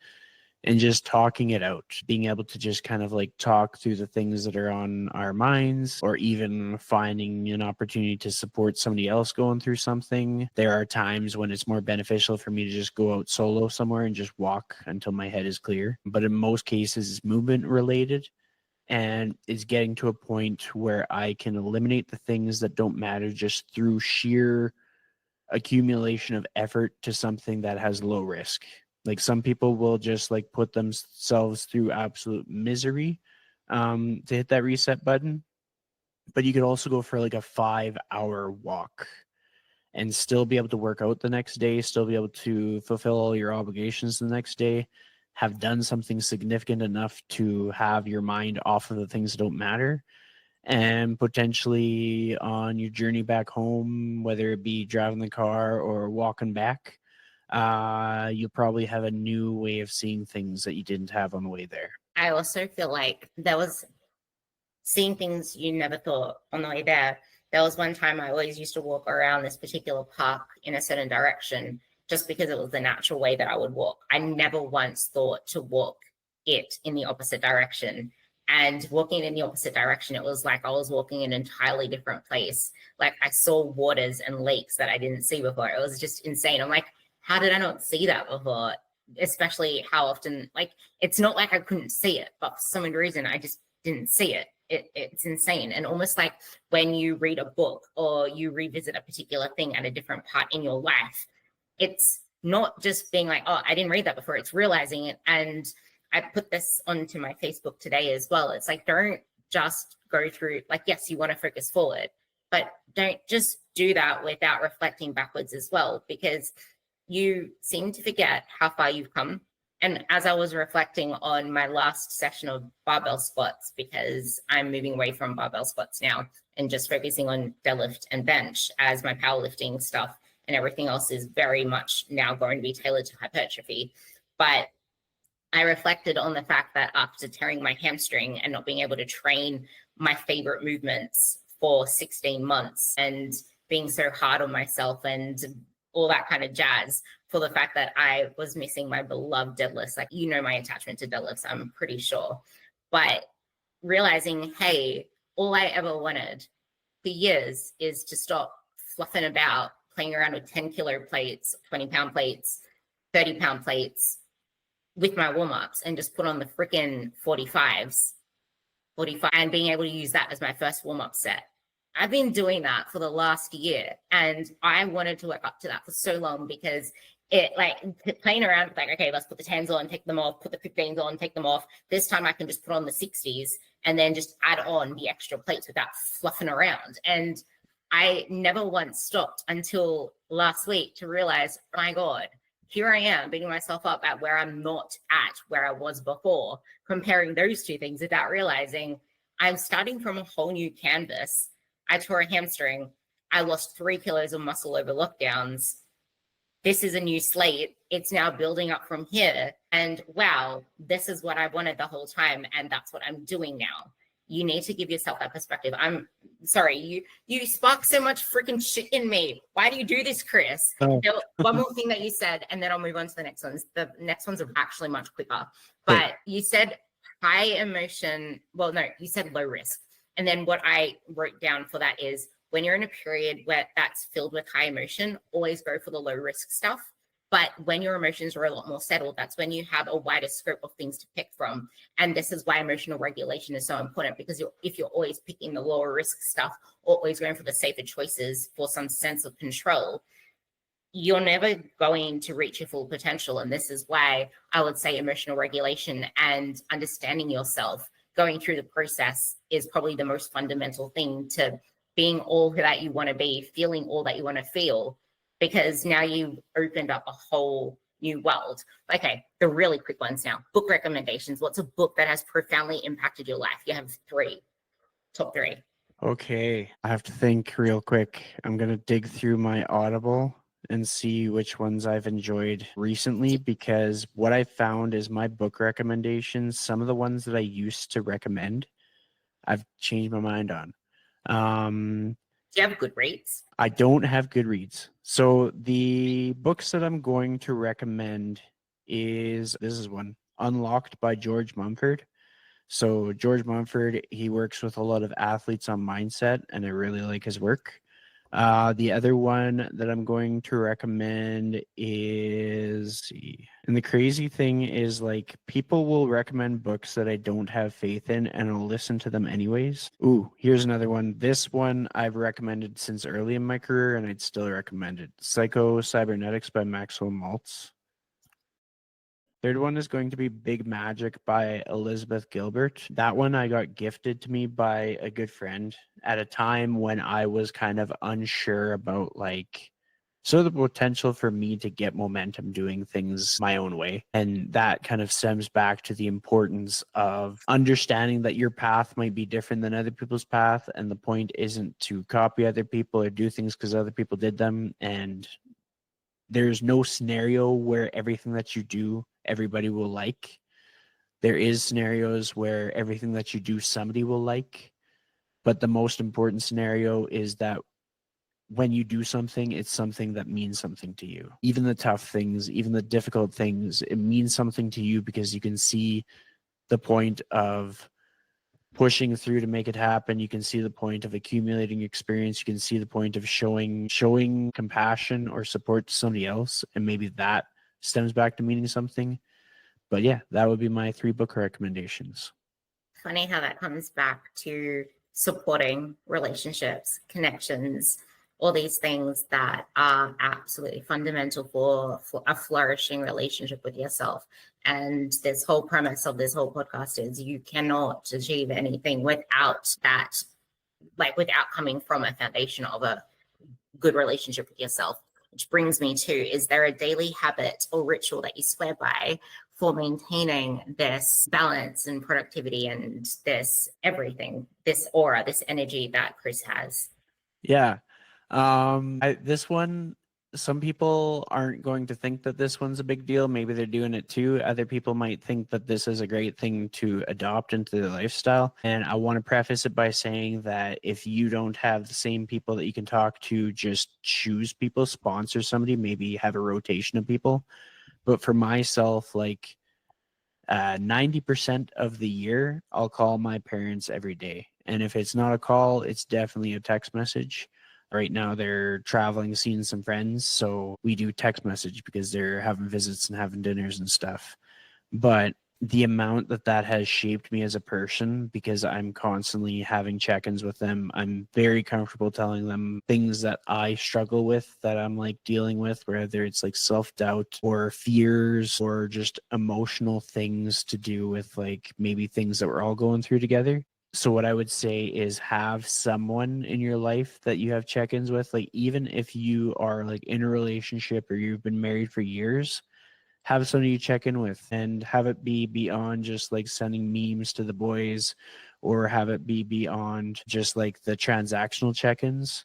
and just talking it out, being able to just kind of like talk through the things that are on our minds, or even finding an opportunity to support somebody else going through something. There are times when it's more beneficial for me to just go out solo somewhere and just walk until my head is clear. But in most cases, it's movement related. And it's getting to a point where I can eliminate the things that don't matter just through sheer accumulation of effort to something that has low risk. Like some people will just like put themselves through absolute misery to hit that reset button. But you could also go for like a 5-hour walk and still be able to work out the next day, still be able to fulfill all your obligations the next day, have done something significant enough to have your mind off of the things that don't matter, and potentially on your journey back home, whether it be driving the car or walking back, you'll probably have a new way of seeing things that you didn't have on the way there. I also feel like there was seeing things you never thought on the way there. There was one time I always used to walk around this particular park in a certain direction just because it was the natural way that I would walk. I never once thought to walk it in the opposite direction. And walking in the opposite direction, it was like I was walking in an entirely different place. Like I saw waters and lakes that I didn't see before. It was just insane. I'm like, how did I not see that before? Especially how often, like, it's not like I couldn't see it, but for some reason I just didn't see it. It's insane. And almost like when you read a book or you revisit a particular thing at a different part in your life, it's not just being like, oh, I didn't read that before. It's realizing it. And I put this onto my Facebook today as well. It's like, don't just go through, like, yes, you want to focus forward, but don't just do that without reflecting backwards as well, because you seem to forget how far you've come. And as I was reflecting on my last session of barbell squats, because I'm moving away from barbell squats now and just focusing on deadlift and bench as my powerlifting stuff, and everything else is very much now going to be tailored to hypertrophy. But I reflected on the fact that after tearing my hamstring and not being able to train my favorite movements for 16 months and being so hard on myself and all that kind of jazz, for the fact that I was missing my beloved deadlifts. Like, you know, my attachment to deadlifts, I'm pretty sure. But realizing, hey, all I ever wanted for years is to stop fluffing about, playing around with 10-kilo plates, 20-pound plates, 30-pound plates with my warm-ups, and just put on the freaking 45 and being able to use that as my first warm-up set. I've been doing that for the last year, and I wanted to work up to that for so long, because it, like, playing around with, like, okay, let's put the 10s on, take them off, put the 15s on, take them off. This time I can just put on the 60s and then just add on the extra plates without fluffing around. And I never once stopped until last week to realize, oh my God, here I am beating myself up at where I'm not at where I was before, comparing those two things without realizing I'm starting from a whole new canvas. I tore a hamstring. I lost 3 kilos of muscle over lockdowns. This is a new slate. It's now building up from here. And wow, this is what I wanted the whole time. And that's what I'm doing now. You need to give yourself that perspective. I'm sorry, you spark so much freaking shit in me. Why do you do this, Chris? Oh. One more thing that you said, and then I'll move on to the next ones. The next ones are actually much quicker. But you said high emotion. Well, no, you said low risk. And then what I wrote down for that is, when you're in a period where that's filled with high emotion, always go for the low risk stuff. But when your emotions are a lot more settled, that's when you have a wider scope of things to pick from. And this is why emotional regulation is so important, because if you're always picking the lower risk stuff or always going for the safer choices for some sense of control, you're never going to reach your full potential. And this is why I would say emotional regulation and understanding yourself, going through the process, is probably the most fundamental thing to being all that you want to be, feeling all that you want to feel, because now you've opened up a whole new world. Okay, the really quick ones now. Book recommendations. What's a book that has profoundly impacted your life? You have 3, top 3. Okay, I have to think real quick. I'm going to dig through my Audible and see which ones I've enjoyed recently, because what I found is my book recommendations, some of the ones that I used to recommend, I've changed my mind on. Do you have Goodreads? I don't have Goodreads. So the books that I'm going to recommend this is one, Unlocked by George Mumford. So George Mumford, he works with a lot of athletes on mindset, and I really like his work. The other one that I'm going to recommend is, and the crazy thing is, like, people will recommend books that I don't have faith in, and I'll listen to them anyways. Ooh, here's another one. This one I've recommended since early in my career, and I'd still recommend it. Psycho Cybernetics by Maxwell Maltz. Third one is going to be Big Magic by Elizabeth Gilbert. That one I got gifted to me by a good friend at a time when I was kind of unsure about, like, So the potential for me to get momentum doing things my own way. And that kind of stems back to the importance of understanding that your path might be different than other people's path. And the point isn't to copy other people or do things because other people did them. And there's no scenario where everything that you do, everybody will like. There is scenarios where everything that you do, somebody will like. But the most important scenario is that when you do something, it's something that means something to you. Even the tough things, even the difficult things, it means something to you because you can see the point of pushing through to make it happen. You can see the point of accumulating experience. You can see the point of showing compassion or support to somebody else. And maybe that stems back to meaning something. But yeah, that would be my 3 book recommendations. Funny how that comes back to supporting relationships, connections, all these things that are absolutely fundamental for a flourishing relationship with yourself. And this whole premise of this whole podcast is you cannot achieve anything without that, like without coming from a foundation of a good relationship with yourself. Which brings me to, is there a daily habit or ritual that you swear by for maintaining this balance and productivity and this everything, this aura, this energy that Chris has? Yeah. This one, some people aren't going to think that this one's a big deal. Maybe they're doing it too. Other people might think that this is a great thing to adopt into their lifestyle. And I want to preface it by saying that if you don't have the same people that you can talk to, just choose people, sponsor somebody, maybe have a rotation of people. But for myself, like 90% of the year, I'll call my parents every day. And if it's not a call, it's definitely a text message. Right now they're traveling, seeing some friends, so we do text message because they're having visits and having dinners and stuff. But the amount that has shaped me as a person, because I'm constantly having check-ins with them, I'm very comfortable telling them things that I struggle with, that I'm like dealing with, whether it's like self-doubt or fears or just emotional things to do with like maybe things that we're all going through together. So what I would say is have someone in your life that you have check-ins with, like even if you are like in a relationship or you've been married for years, have somebody you check in with and have it be beyond just like sending memes to the boys or have it be beyond just like the transactional check-ins.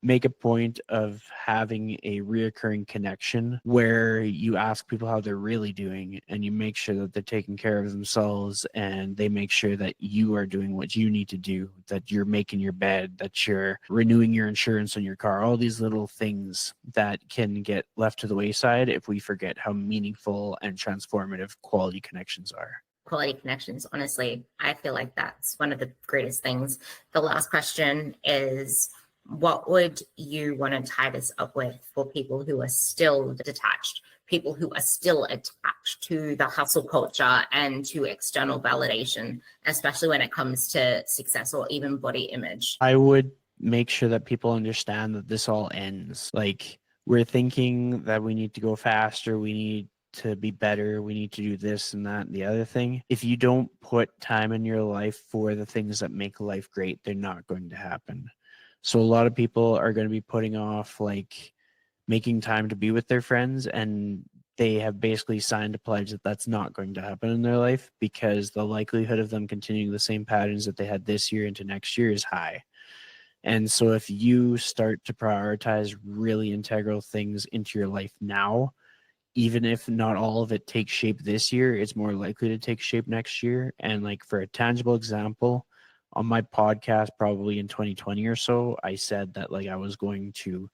Make a point of having a reoccurring connection where you ask people how they're really doing and you make sure that they're taking care of themselves and they make sure that you are doing what you need to do, that you're making your bed, that you're renewing your insurance on your car, all these little things that can get left to the wayside if we forget how meaningful and transformative quality connections are. Quality connections, honestly, I feel like that's one of the greatest things. The last question is, what would you want to tie this up with for people who are still detached, people who are still attached to the hustle culture and to external validation, especially when it comes to success or even body image? I would make sure that people understand that this all ends. Like, we're thinking that we need to go faster, we need to be better, we need to do this and that and the other thing. If you don't put time in your life for the things that make life great, they're not going to happen. So a lot of people are going to be putting off like making time to be with their friends, and they have basically signed a pledge that that's not going to happen in their life because the likelihood of them continuing the same patterns that they had this year into next year is high. And so if you start to prioritize really integral things into your life now, even if not all of it takes shape this year, it's more likely to take shape next year. And like for a tangible example, on my podcast, probably in 2020 or so, I said that like I was going to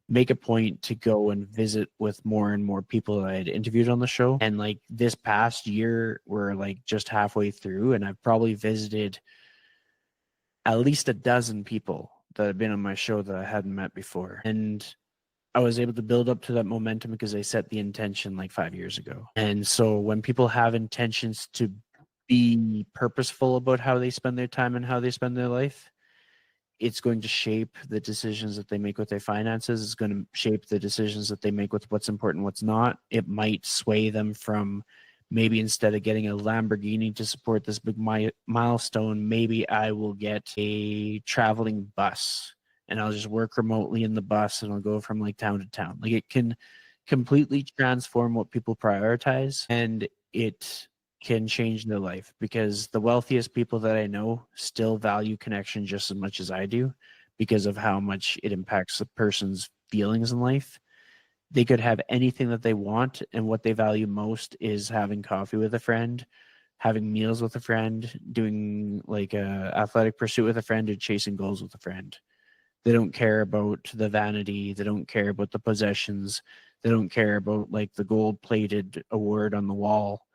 make a point to go and visit with more and more people that I had interviewed on the show. And like this past year, we're like just halfway through, and I've probably visited at least a dozen people that have been on my show that I hadn't met before. And I was able to build up to that momentum because I set the intention like 5 years ago. And so when people have intentions to be purposeful about how they spend their time and how they spend their life, it's going to shape the decisions that they make with their finances. It's going to shape the decisions that they make with what's important, what's not. It might sway them from maybe instead of getting a Lamborghini to support this big milestone, maybe I will get a traveling bus and I'll just work remotely in the bus and I'll go from like town to town. Like it can completely transform what people prioritize, and it can change their life, because the wealthiest people that I know still value connection just as much as I do because of how much it impacts a person's feelings in life. They could have anything that they want, and what they value most is having coffee with a friend, having meals with a friend, doing like a athletic pursuit with a friend, or chasing goals with a friend. They don't care about the vanity. They don't care about the possessions. They don't care about like the gold plated award on the wall.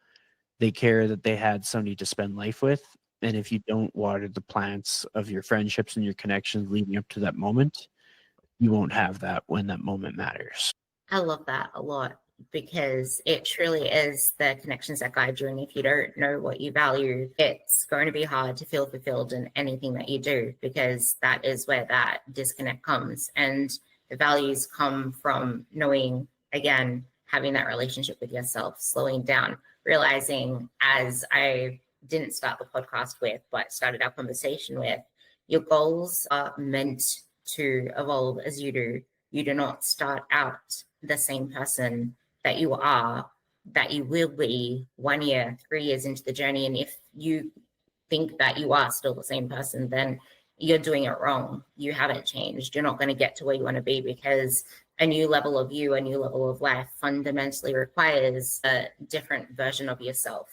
They care that they had somebody to spend life with. And if you don't water the plants of your friendships and your connections leading up to that moment, you won't have that when that moment matters. I love that a lot, because it truly is the connections that guide you. And if you don't know what you value, it's going to be hard to feel fulfilled in anything that you do, because that is where that disconnect comes. And the values come from knowing, again, having that relationship with yourself, slowing down, realizing, as I didn't start the podcast with, but started our conversation with, your goals are meant to evolve as you do. You do not start out the same person that you are, that you will be 1 year, 3 years into the journey. And if you think that you are still the same person, then you're doing it wrong. You haven't changed. You're not going to get to where you want to be, because a new level of you, a new level of life fundamentally requires a different version of yourself.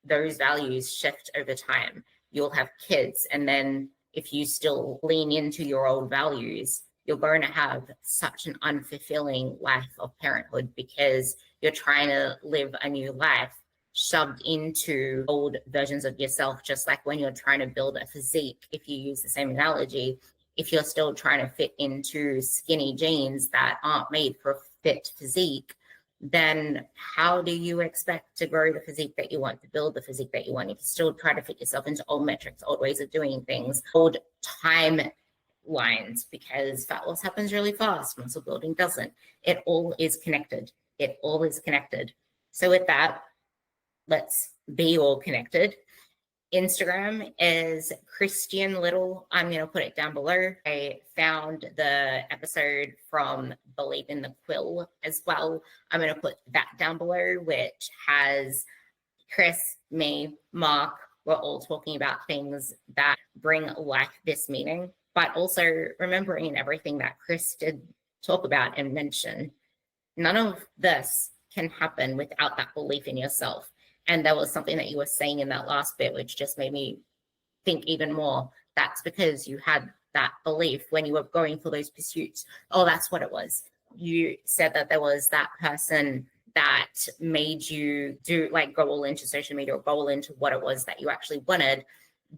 Those values shift over time. You'll have kids, and then if you still lean into your old values, you're going to have such an unfulfilling life of parenthood, because you're trying to live a new life shoved into old versions of yourself. Just like when you're trying to build a physique, if you use the same analogy, if you're still trying to fit into skinny jeans that aren't made for a fit physique, then how do you expect to grow the physique that you want, to build the physique that you want, if you still try to fit yourself into old metrics, old ways of doing things, old time lines? Because fat loss happens really fast, muscle building doesn't. It all is connected. It all is connected. So with that, let's be all connected. Instagram is Christian Liddle. I'm going to put it down below. I found the episode from Believe in the Quill as well. I'm going to put that down below, which has Chris, me, Mark. We're all talking about things that bring life this meaning, but also remembering everything that Chris did talk about and mention. None of this can happen without that belief in yourself. And there was something that you were saying in that last bit, which just made me think even more. That's because you had that belief when you were going for those pursuits. Oh, that's what it was. You said that there was that person that made you do, like, go all into social media or go all into what it was that you actually wanted.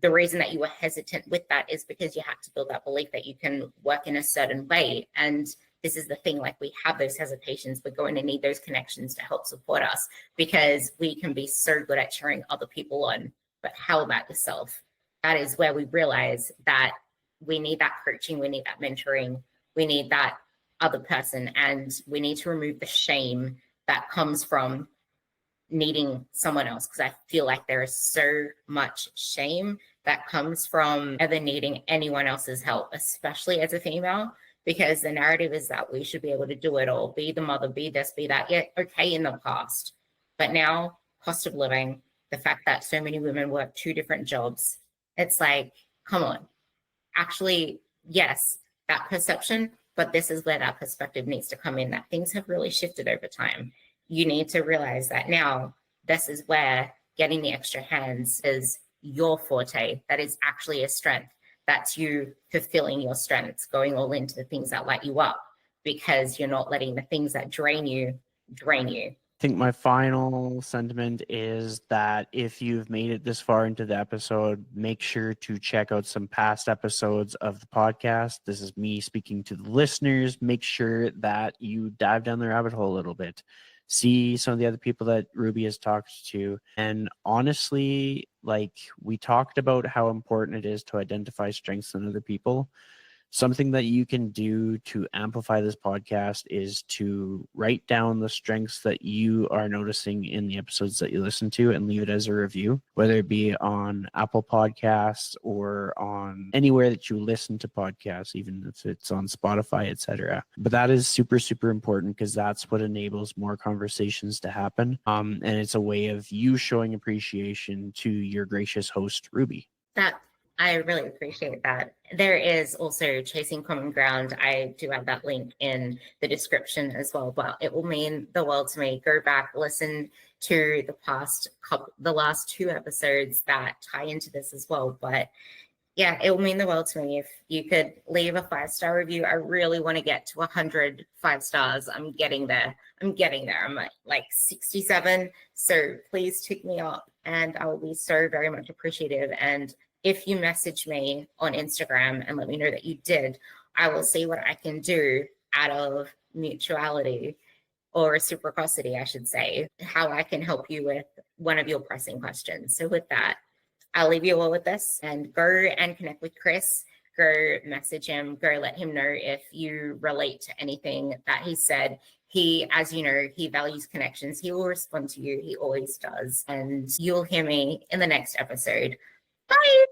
The reason that you were hesitant with that is because you had to build that belief that you can work in a certain way. And this is the thing, like, we have those hesitations. We're going to need those connections to help support us, because we can be so good at cheering other people on. But how about yourself? That is where we realize that we need that coaching, we need that mentoring, we need that other person, and we need to remove the shame that comes from needing someone else. Because I feel like there is so much shame that comes from ever needing anyone else's help, especially as a female, because the narrative is that we should be able to do it all, be the mother, be this, be that. Yeah, okay, in the past. But now, cost of living, the fact that so many women work 2 different jobs, it's like, come on. Actually, yes, that perception, but this is where that perspective needs to come in, that things have really shifted over time. You need to realize that now this is where getting the extra hands is your forte. That is actually a strength. That's you fulfilling your strengths, going all into the things that light you up, because you're not letting the things that drain you drain you. I think my final sentiment is that if you've made it this far into the episode, make sure to check out some past episodes of the podcast. This is me speaking to the listeners. Make sure that you dive down the rabbit hole a little bit. See some of the other people that Ruby has talked to. And honestly, like, we talked about how important it is to identify strengths in other people. Something that you can do to amplify this podcast is to write down the strengths that you are noticing in the episodes that you listen to and leave it as a review, whether it be on Apple Podcasts or on anywhere that you listen to podcasts, even if it's on Spotify, etc. But that is super, super important because that's what enables more conversations to happen. And it's a way of you showing appreciation to your gracious host, Ruby. That I really appreciate that. There is also Chasing Common Ground. I do have that link in the description as well, but it will mean the world to me. Go back, listen to the last 2 episodes that tie into this as well. But yeah, it will mean the world to me if you could leave a 5-star review. I really want to get to 100 5 stars. I'm getting there. I'm at like 67. So please tick me up and I will be so very much appreciative. And if you message me on Instagram and let me know that you did, I will see what I can do out of mutuality or reciprocity, I should say, how I can help you with one of your pressing questions. So with that, I'll leave you all with this and go and connect with Chris. Go message him, go let him know if you relate to anything that he said. He, as you know, he values connections. He will respond to you. He always does. And you'll hear me in the next episode. Bye.